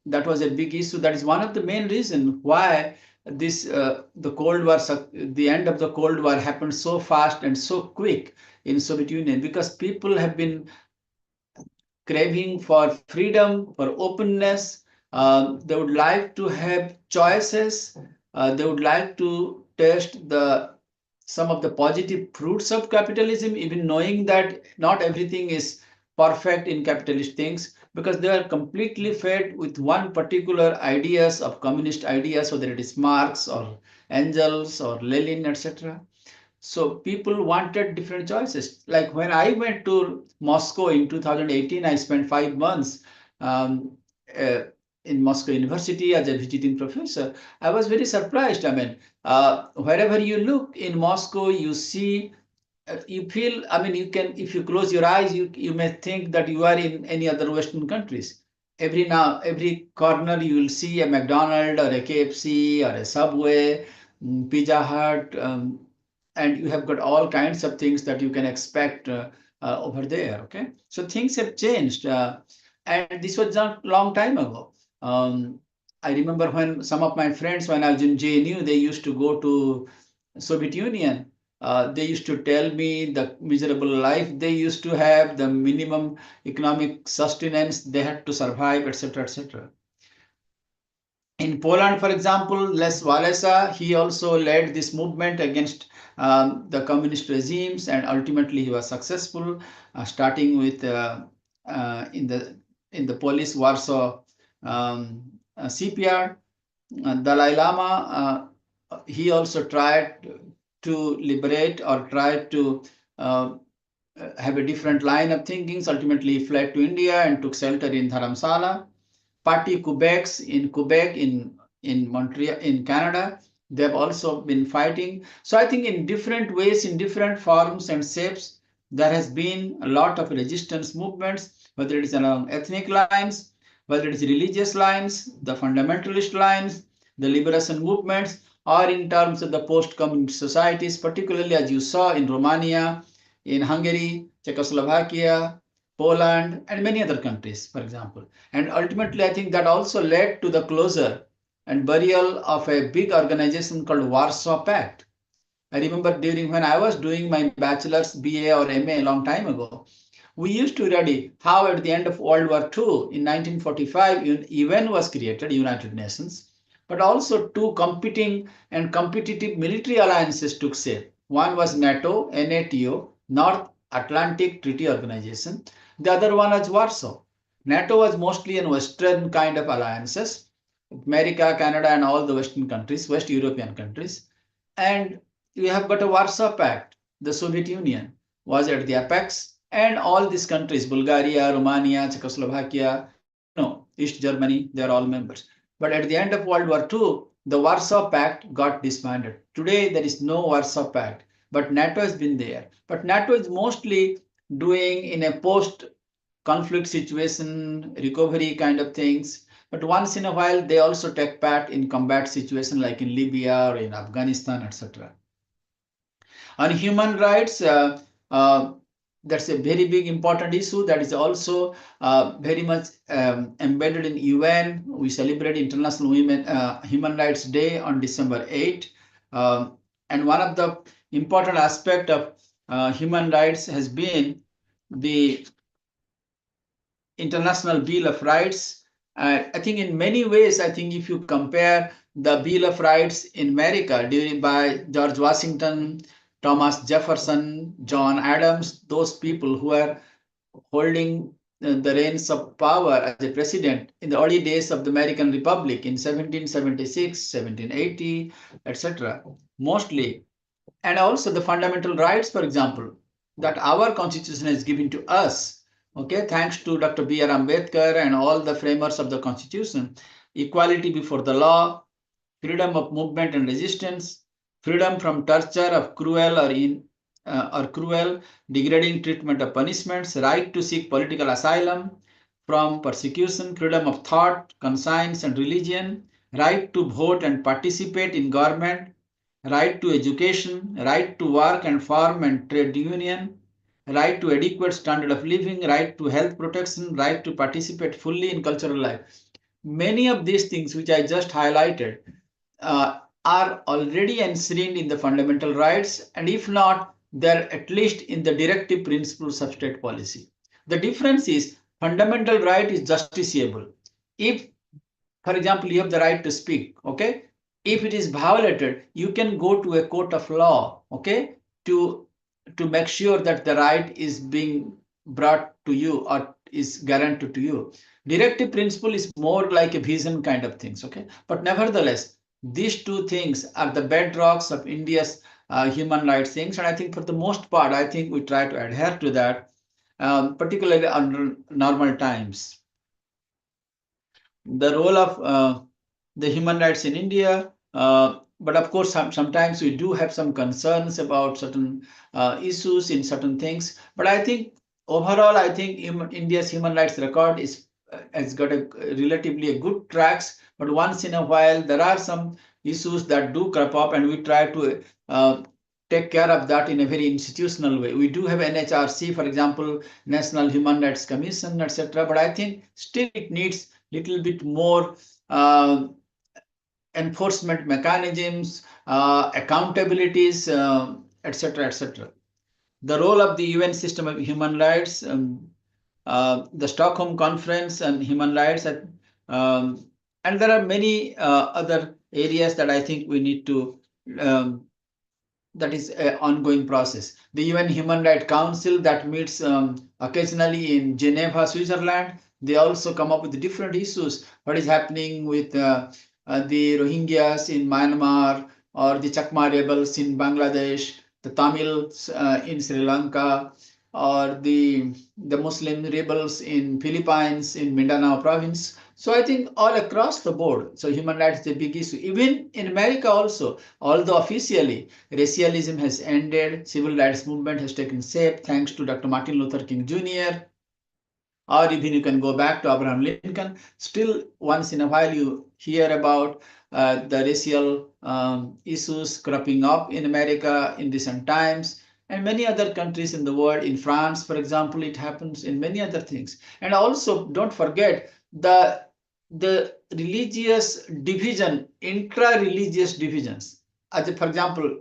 that was a big issue. That is one of the main reasons why the Cold War, the end of the Cold War happened so fast and so quick in Soviet Union, because people have been craving for freedom, for openness. They would like to have choices. They would like to taste some of the positive fruits of capitalism, even knowing that not everything is perfect in capitalist things, because they are completely fed with one particular ideas of communist ideas, whether it is Marx or Engels or Lenin, etc. So people wanted different choices. Like when I went to Moscow in 2018, I spent 5 months um, uh, in Moscow University as a visiting professor. I was very surprised. I mean, wherever you look in Moscow, you see, you feel, I mean, you can, if you close your eyes, you may think that you are in any other Western countries. Every corner you will see a McDonald's or a KFC or a Subway, Pizza Hut, and you have got all kinds of things that you can expect over there. Okay, so things have changed, and this was not long time ago. I remember when some of my friends, when I was in JNU, they used to go to Soviet Union. They used to tell me the miserable life they used to have, the minimum economic sustenance they had to survive, etc., etc. In Poland, for example, Lech Walesa, he also led this movement against the communist regimes, and ultimately he was successful, starting with in the Polish Warsaw CPR. Dalai Lama, he also tried to liberate or tried to have a different line of thinking. Ultimately, he fled to India and took shelter in Dharamsala. Parti Quebec in Montreal in Canada, they have also been fighting. So I think in different ways, in different forms and shapes, there has been a lot of resistance movements, whether it is along ethnic lines, whether it is religious lines, the fundamentalist lines, the liberation movements, or in terms of the post-communist societies, particularly as you saw in Romania, in Hungary, Czechoslovakia, Poland, and many other countries, for example. And ultimately, I think that also led to the closure and burial of a big organization called Warsaw Pact. I remember during when I was doing my bachelor's, BA or MA a long time ago, we used to study how at the end of World War II in 1945, UN was created, United Nations, but also two competing and competitive military alliances took shape. One was NATO, NATO, North Atlantic Treaty Organization. The other one was Warsaw. NATO was mostly an Western kind of alliances, America, Canada, and all the Western countries, West European countries. And we have got a Warsaw Pact. The Soviet Union was at the apex, and all these countries, Bulgaria, Romania, Czechoslovakia, East Germany, they are all members. But at the end of World War II, the Warsaw Pact got disbanded. Today, there is no Warsaw Pact, but NATO has been there. But NATO is mostly doing in a post-conflict situation, recovery kind of things. But once in a while, they also take part in combat situation like in Libya or in Afghanistan, etc. On human rights, that's a very big important issue that is also very much embedded in UN. We celebrate International Human Rights Day on December 8. And one of the important aspect of human rights has been the International Bill of Rights. I think in many ways, I think if you compare the Bill of Rights in America during by George Washington, Thomas Jefferson, John Adams, those people who are holding the reins of power as a president in the early days of the American Republic in 1776, 1780, etc. Mostly, and also the fundamental rights, for example, that our constitution has given to us. Okay, thanks to Dr. B.R. Ambedkar and all the framers of the constitution, equality before the law, freedom of movement and resistance, freedom from torture of cruel or cruel, degrading treatment of punishments, right to seek political asylum from persecution, freedom of thought, conscience, and religion, right to vote and participate in government, right to education, right to work and farm and trade union, right to adequate standard of living, right to health protection, right to participate fully in cultural life. Many of these things which I just highlighted are already enshrined in the fundamental rights, and if not, they're at least in the directive principles of state policy. The difference is fundamental right is justiciable. If, for example, you have the right to speak, okay? If it is violated, you can go to a court of law, okay, to make sure that the right is being brought to you or is guaranteed to you. Directive principle is more like a vision kind of things, okay? But nevertheless, these two things are the bedrocks of India's human rights things, and I think for the most part, I think we try to adhere to that, particularly under normal times. The role of the human rights in India, but of course, sometimes we do have some concerns about certain issues in certain things. But I think overall, I think India's human rights record has got a relatively a good tracks. But once in a while, there are some issues that do crop up, and we try to take care of that in a very institutional way. We do have NHRC, for example, National Human Rights Commission, etc. But I think still it needs little bit more enforcement mechanisms, accountabilities, etc., etc. The role of the UN system of human rights, the Stockholm Conference on Human Rights, and there are many other areas that I think we need to that is an ongoing process. The UN Human Rights Council that meets occasionally in Geneva, Switzerland, they also come up with different issues. What is happening with the Rohingyas in Myanmar, or the Chakma rebels in Bangladesh, the Tamils in Sri Lanka, or the Muslim rebels in Philippines, in Mindanao province. So I think all across the board, so human rights is a big issue. Even in America also, although officially racialism has ended, civil rights movement has taken shape thanks to Dr. Martin Luther King Jr., or even you can go back to Abraham Lincoln, still once in a while you hear about the racial issues cropping up in America in recent times. and many other countries in the world. In France, for example, it happens in many other things. And also, don't forget the religious division, intra-religious divisions. For example,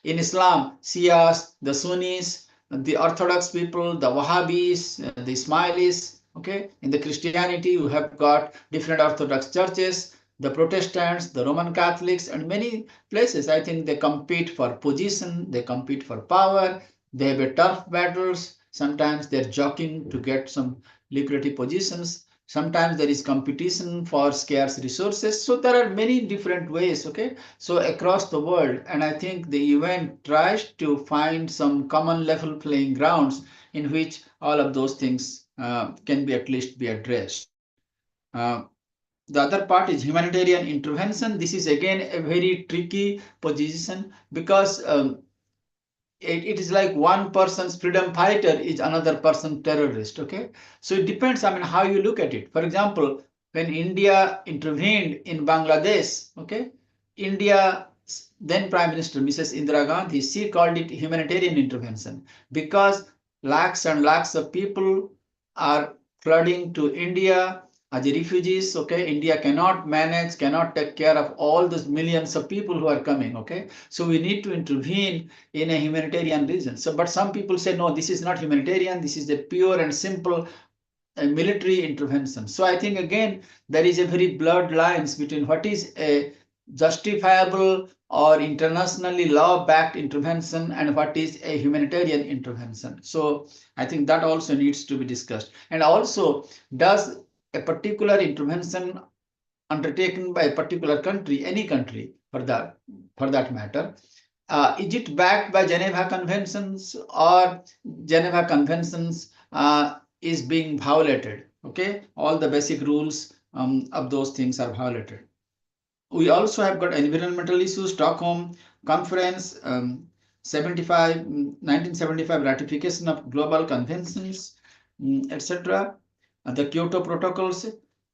in Islam, Shias, the Sunnis, the Orthodox people, the Wahhabis, the Ismailis. Okay, in the Christianity, you have got different Orthodox churches, the Protestants, the Roman Catholics, and many places. I think they compete for position, they compete for power, they have a tough battles. Sometimes they're jockeying to get some lucrative positions. Sometimes there is competition for scarce resources. So there are many different ways. Okay, so across the world, and I think the event tries to find some common level playing grounds in which all of those things can be at least be addressed. Uh, the other part is humanitarian intervention. This is again a very tricky position because it is like one person's freedom fighter is another person terrorist. Okay, so it depends, I mean, how you look at it. For example, when India intervened in Bangladesh, okay, India then Prime Minister Mrs. Indira Gandhi, she called it humanitarian intervention because lakhs and lakhs of people are flooding to India as refugees. Okay, India cannot manage, cannot take care of all those millions of people who are coming. Okay, so we need to intervene in a humanitarian reason. So, but some people say, no, this is not humanitarian. This is a pure and simple military intervention. So I think again, there is a very blurred lines between what is a justifiable or internationally law-backed intervention and what is a humanitarian intervention. So I think that also needs to be discussed. And also, does a particular intervention undertaken by a particular country, any country for that matter, is it backed by Geneva Conventions or Geneva Conventions is being violated? Okay, all the basic rules of those things are violated. We also have got environmental issues, Stockholm Conference, 1975 ratification of global conventions, etc. The Kyoto Protocols,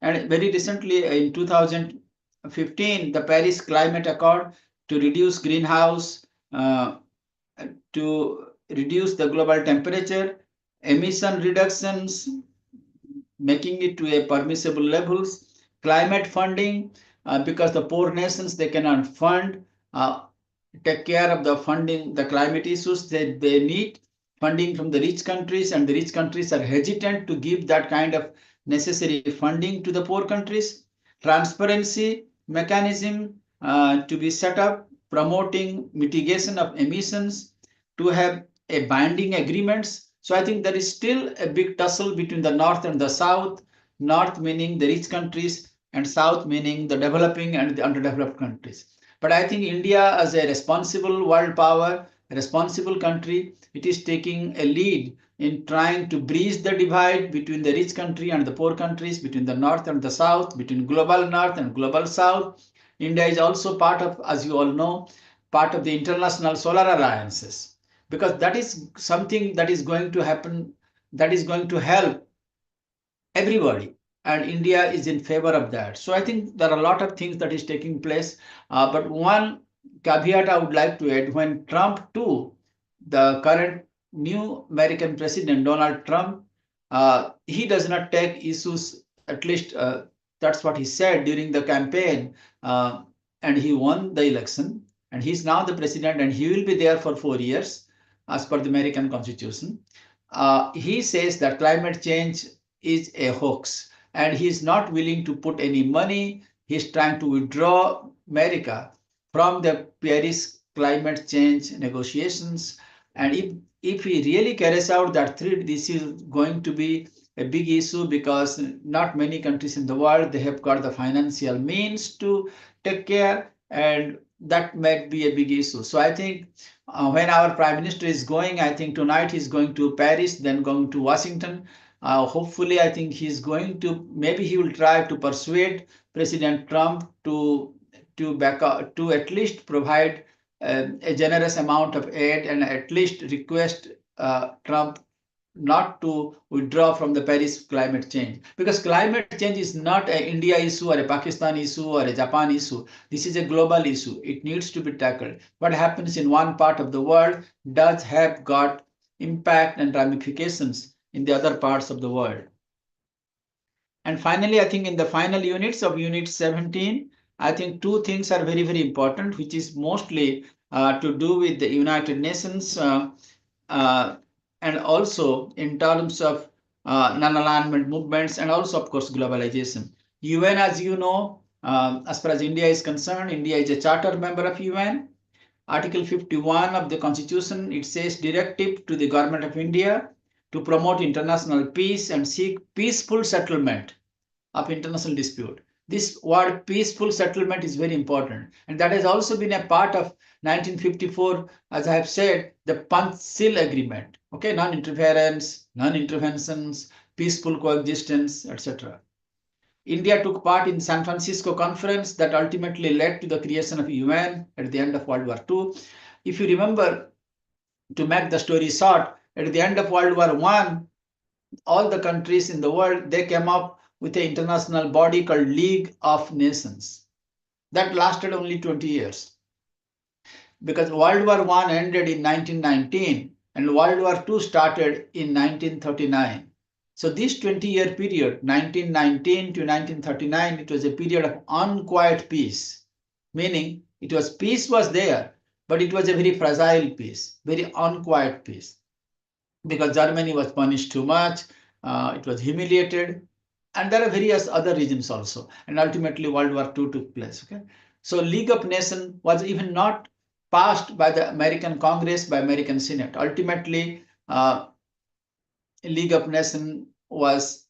and very recently in 2015, the Paris Climate Accord to reduce greenhouse, to reduce the global temperature, emission reductions, making it to a permissible levels, climate funding, because the poor nations, they cannot fund, take care of the funding, the climate issues that they need funding from the rich countries, and the rich countries are hesitant to give that kind of necessary funding to the poor countries. Transparency mechanism to be set up, promoting mitigation of emissions, to have a binding agreements. So I think there is still a big tussle between the North and the South, North meaning the rich countries and South meaning the developing and the underdeveloped countries. But I think India, as a responsible world power, a responsible country, it is taking a lead in trying to bridge the divide between the rich country and the poor countries, between the North and the South, between global North and global South. India is also part of, as you all know, part of the international solar alliances, because that is something that is going to happen, that is going to help everybody, and India is in favor of that. So I think there are a lot of things that is taking place, but one caveat I would like to add: when Trump too, the current new American president Donald Trump, he does not take issues, at least that's what he said during the campaign, and he won the election, and he's now the president, and he will be there for 4 years as per the American Constitution. He says that climate change is a hoax, and he is not willing to put any money. He's trying to withdraw America from the Paris climate change negotiations. And if he really carries out that threat, this is going to be a big issue, because not many countries in the world, they have got the financial means to take care, and that might be a big issue. So I think when our prime minister is going, I think tonight he's going to Paris, then going to Washington. Hopefully, I think he's going to, maybe he will try to persuade President Trump to back up, to at least provide a generous amount of aid, and at least request Trump not to withdraw from the Paris climate change, because climate change is not an India issue or a Pakistan issue or a Japan issue. This is a global issue. It needs to be tackled. What happens in one part of the world does have got impact and ramifications in the other parts of the world. And finally, I think in the final units of unit 17, I think two things are very, very important, which is mostly to do with the United Nations uh, and also in terms of non-alignment movements and also, of course, globalization. UN, as you know, as far as India is concerned, India is a charter member of UN. Article 51 of the Constitution, it says directive to the government of India to promote international peace and seek peaceful settlement of international dispute. This word peaceful settlement is very important. And that has also been a part of 1954, as I have said, the Panchshil Agreement. Okay, non-interference, non-interventions, peaceful coexistence, etc. India took part in San Francisco conference that ultimately led to the creation of UN at the end of World War II. If you remember, to make the story short, at the end of World War I, all the countries in the world, they came up with an international body called League of Nations. That lasted only 20 years because World War I ended in 1919 and World War II started in 1939. So this 20-year period, 1919 to 1939, it was a period of unquiet peace, meaning peace was there, but it was a very fragile peace, very unquiet peace, because Germany was punished too much, it was humiliated, and there are various other reasons also. And ultimately, World War II took place. Okay, so League of Nations was even not passed by the American Congress, by American Senate. Ultimately, League of Nations was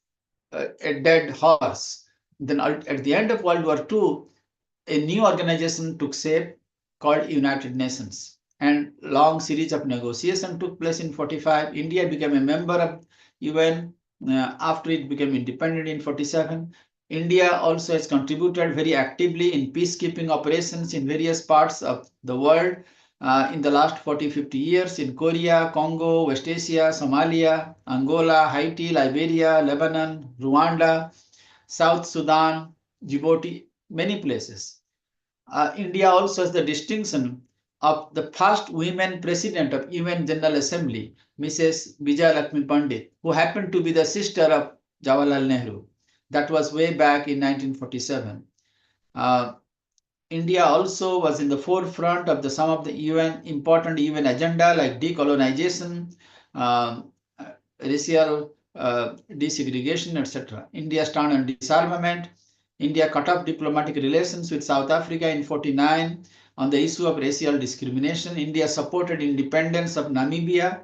a dead horse. Then at the end of World War II, a new organization took shape called United Nations. And long series of negotiation took place in 45. India became a member of UN after it became independent in 47. India also has contributed very actively in peacekeeping operations in various parts of the world in the last 40-50 years in Korea, Congo, West Asia, Somalia, Angola, Haiti, Liberia, Lebanon, Rwanda, South Sudan, Djibouti, many places. India also has the distinction of the first women president of UN General Assembly, Mrs. Vijay Lakshmi Pandit, who happened to be the sister of Jawaharlal Nehru. That was way back in 1947. India also was in the forefront of some of the important UN agenda like decolonization, racial desegregation, etc. India stand on disarmament. India cut off diplomatic relations with South Africa in 49 on the issue of racial discrimination. India supported independence of Namibia.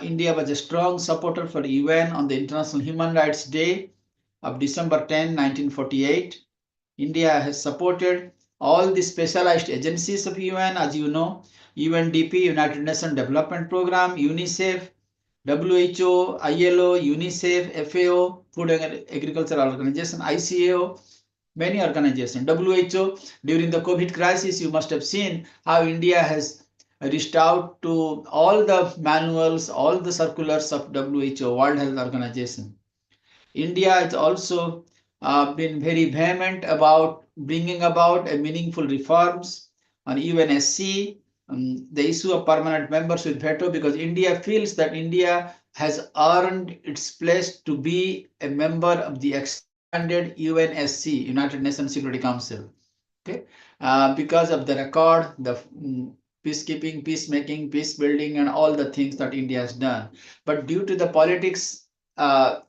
India was a strong supporter for UN on the International Human Rights Day of December 10, 1948. India has supported all the specialized agencies of UN, as you know, UNDP, United Nations Development Programme, UNICEF, WHO, ILO, UNICEF, FAO, Food and Agricultural Organization, ICAO, many organizations. WHO, during the COVID crisis, you must have seen how India has reached out to all the manuals, all the circulars of WHO, World Health Organization. India has also been very vehement about bringing about a meaningful reforms on UNSC, the issue of permanent members with veto, because India feels that India has earned its place to be a member of the expanded UNSC, United Nations Security Council. Okay, because of the record, the peacekeeping, peacemaking, peace building, and all the things that India has done. But due to the politics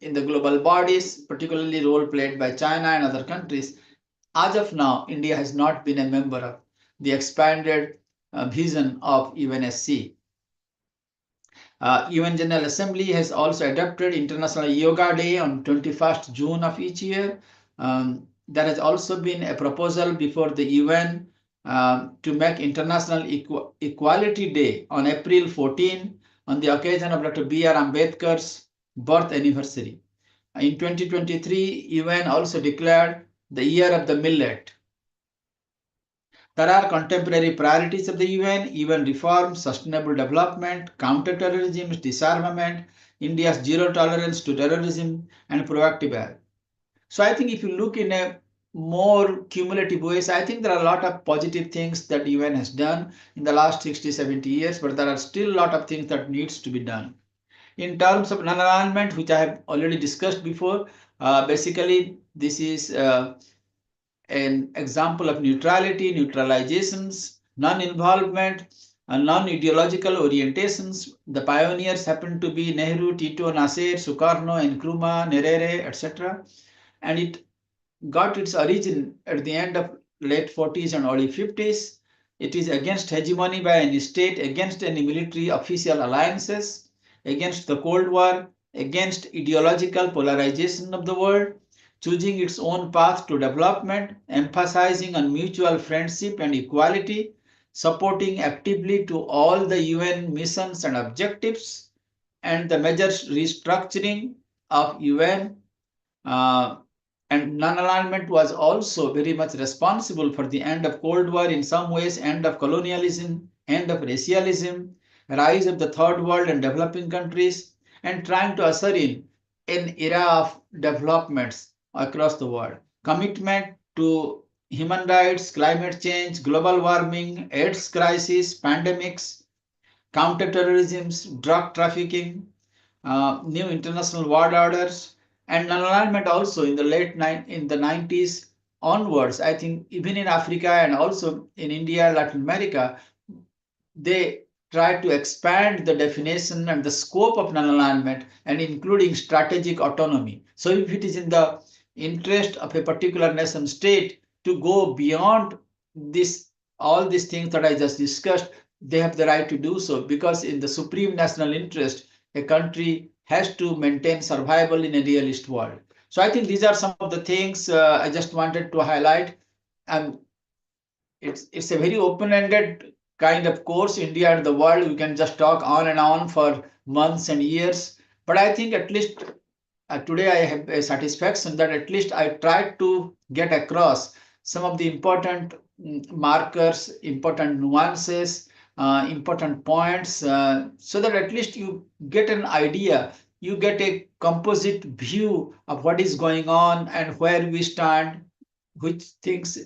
in the global bodies, particularly role played by China and other countries, as of now, India has not been a member of the expanded vision of UNSC. UN General Assembly has also adopted International Yoga Day on 21st June of each year. There has also been a proposal before the UN to make International Equality Day on April 14 on the occasion of Dr. B.R. Ambedkar's birth anniversary. In 2023, UN also declared the Year of the Millet. There are contemporary priorities of the UN reform, sustainable development, counter-terrorism, disarmament, India's zero tolerance to terrorism, and proactive act. So I think if you look in a more cumulative ways, I think there are a lot of positive things that UN has done in the last 60, 70 years, but there are still a lot of things that needs to be done. In terms of non-alignment, which I have already discussed before, basically this is an example of neutrality, neutralizations, non-involvement, non-ideological orientations. The pioneers happen to be Nehru, Tito, Nasser, Sukarno, Nkrumah, Nyerere, etc. And it got its origin at the end of late 40s and early 50s. It is against hegemony by any state, against any military official alliances, against the Cold War, against ideological polarization of the world, choosing its own path to development, emphasizing on mutual friendship and equality, supporting actively to all the UN missions and objectives, and the major restructuring of UN uh, and non-alignment was also very much responsible for the end of Cold War, in some ways, end of colonialism, end of racialism, rise of the third world and developing countries, and trying to usher in an era of developments across the world. Commitment to human rights, climate change, global warming, AIDS crisis, pandemics, counterterrorism, drug trafficking, new international world orders, and non-alignment also in the in the 90s onwards. I think even in Africa and also in India, Latin America, they try to expand the definition and the scope of non-alignment and including strategic autonomy. So if it is in the interest of a particular nation state to go beyond this, all these things that I just discussed, they have the right to do so, because in the supreme national interest, a country has to maintain survival in a realist world. So I think these are some of the things I just wanted to highlight. And it's a very open-ended kind of course. India and the world, we can just talk on and on for months and years. But I think at least today I have a satisfaction that at least I tried to get across some of the important markers, important nuances, important points, so that at least you get an idea, you get a composite view of what is going on and where we stand, which things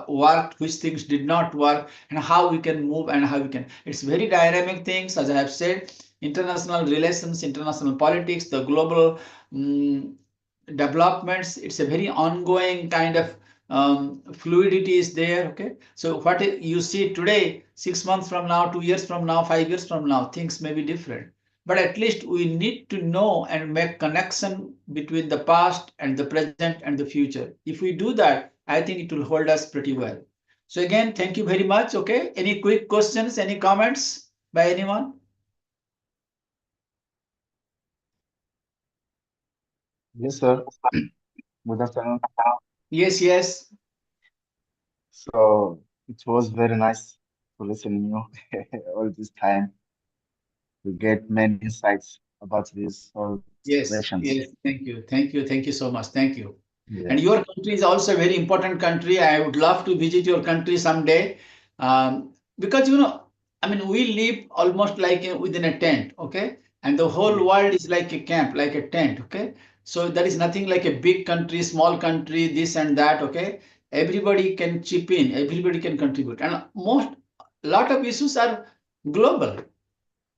worked, which things did not work, and how we can move and how we can. It's very dynamic things, as I have said. International relations, international politics, the global developments. It's a very ongoing kind of fluidity is there. Okay, so what you see today, 6 months from now, 2 years from now, 5 years from now, things may be different, but at least we need to know and make connection between the past and the present and the future. If we do that, I think it will hold us pretty well. So again, thank you very much. Okay, any quick questions, any comments by anyone? Yes, sir. Good afternoon. Yes, yes. So it was very nice to listen to you all this time to get many insights about these whole Yes, situations. yes, thank you. Thank you. Thank you so much. Thank you. And Yes, your country is also a very important country. I would love to visit your country someday. Because, I mean, we live almost like within a tent, okay? And the whole yes, world is like a camp, like a tent, okay? So there is nothing like a big country, small country, this and that, okay? Everybody can chip in, everybody can contribute. And lot of issues are global.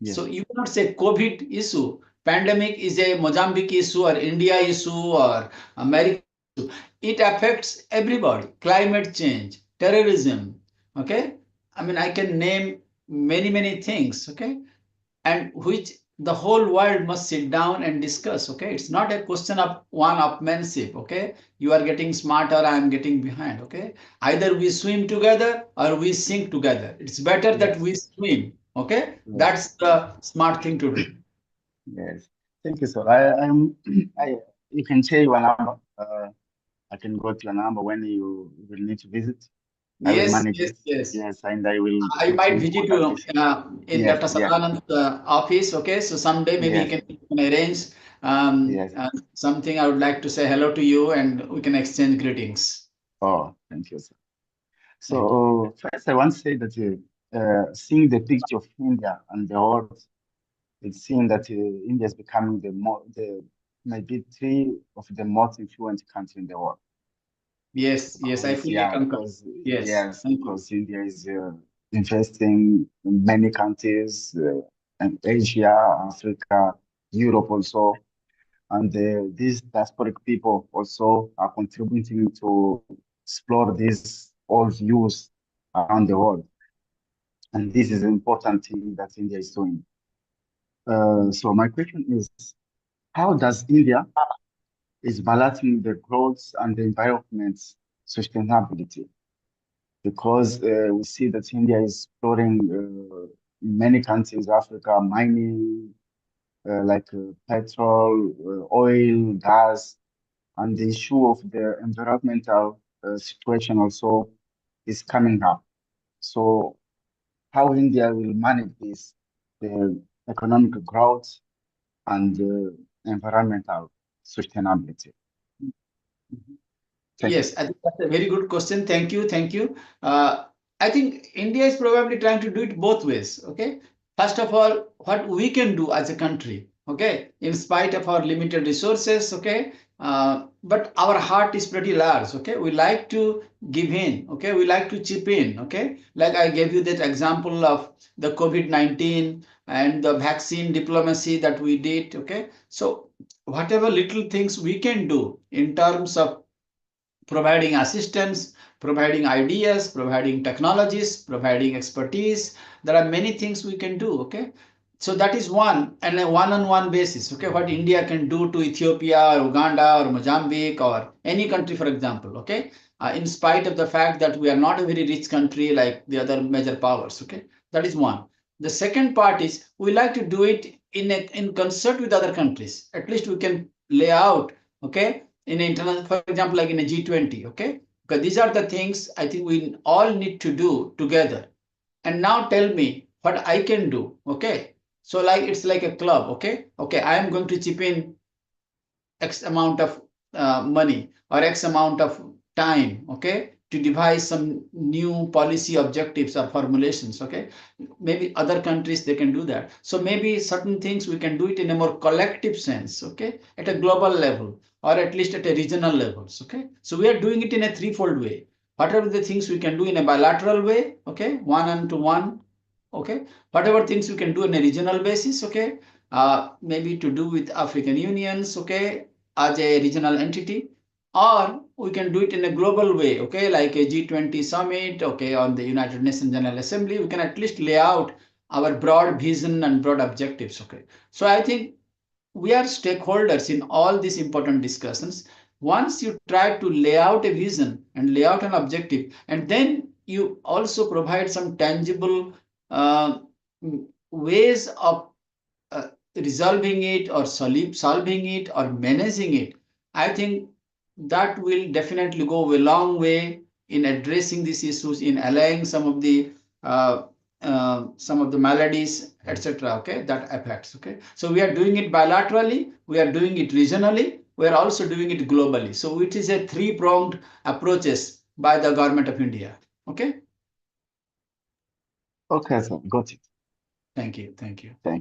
So yes, you cannot say COVID issue. Pandemic is a Mozambique issue or India issue or America issue. It affects everybody. Climate change, terrorism. Okay. I mean, I can name many, many things. Okay. And which the whole world must sit down and discuss. Okay. It's not a question of one upmanship. Okay. You are getting smarter, I am getting behind. Okay. Either we swim together or we sink together. It's better that yes, we swim. Okay. yes, That's the smart thing to do. yes. Thank you, sir. I'm, you can share your number. I can go to your number when you will need to visit. I will Yes, manage yes, it. yes. Yes, and I will I put might you in visit contact you with. in Yes, Dr. yeah, Sadanand's office. Okay, so someday maybe yes, we can arrange yes. something. I would like to say hello to you, and we can exchange greetings. Oh, thank you, sir. So first, I want to say that seeing the picture of India and the world, it's seeing that India is becoming the maybe three of the most influential country in the world. Yes, yes, I Because fully yeah, concur. because Yes, yes, thank you. because India is investing in many countries, and Asia, Africa, Europe also, and these diasporic people also are contributing to explore these old views around the world. And this is an important thing that India is doing. So my question is, how does India is balancing the growth and the environment's sustainability? Because we see that India is exploring in many countries, Africa, mining, like petrol, oil, gas, and the issue of the environmental situation also is coming up. So how India will manage this, the economic growth and environmental sustainability? Thank you. Yes, I think that's a very good question. Thank you, thank you. I think India is probably trying to do it both ways. Okay, first of all, what we can do as a country. Okay, in spite of our limited resources. Okay, but our heart is pretty large. Okay, we like to give in. Okay, we like to chip in. Okay, like I gave you that example of the COVID-19 and the vaccine diplomacy that we did. Okay, so whatever little things we can do in terms of providing assistance, providing ideas, providing technologies, providing expertise. There are many things we can do. Okay. So that is one, and a one-on-one basis. Okay, what India can do to Ethiopia or Uganda or Mozambique or any country, for example. Okay, in spite of the fact that we are not a very rich country like the other major powers. Okay, that is one. The second part is we like to do it in concert with other countries. At least we can lay out. Okay, in international, for example, like in a G20, okay? Because these are the things I think we all need to do together. And now tell me what I can do, okay? So like it's like a club, okay? Okay, I am going to chip in X amount of money or X amount of time, okay, to devise some new policy objectives or formulations, okay? Maybe other countries they can do that. So maybe certain things we can do it in a more collective sense, okay, at a global level or at least at a regional levels, okay? So we are doing it in a threefold way. Whatever the things we can do in a bilateral way, okay, one and to one, okay, whatever things we can do on a regional basis, okay, maybe to do with African unions, okay, as a regional entity, or we can do it in a global way, okay, like a G20 summit, okay, on the United Nations General Assembly. We can at least lay out our broad vision and broad objectives, okay. So I think we are stakeholders in all these important discussions. Once you try to lay out a vision and lay out an objective, and then you also provide some tangible uh, ways of uh, resolving it or solving it or managing it, I think that will definitely go a long way in addressing these issues, in allaying uh, some of the maladies, etc. Okay, that affects. Okay, so we are doing it bilaterally, we are doing it regionally, we are also doing it globally. So it is a three-pronged approaches by the government of India. Okay, Okay, sir, got it. thank you, thank you. Thank you.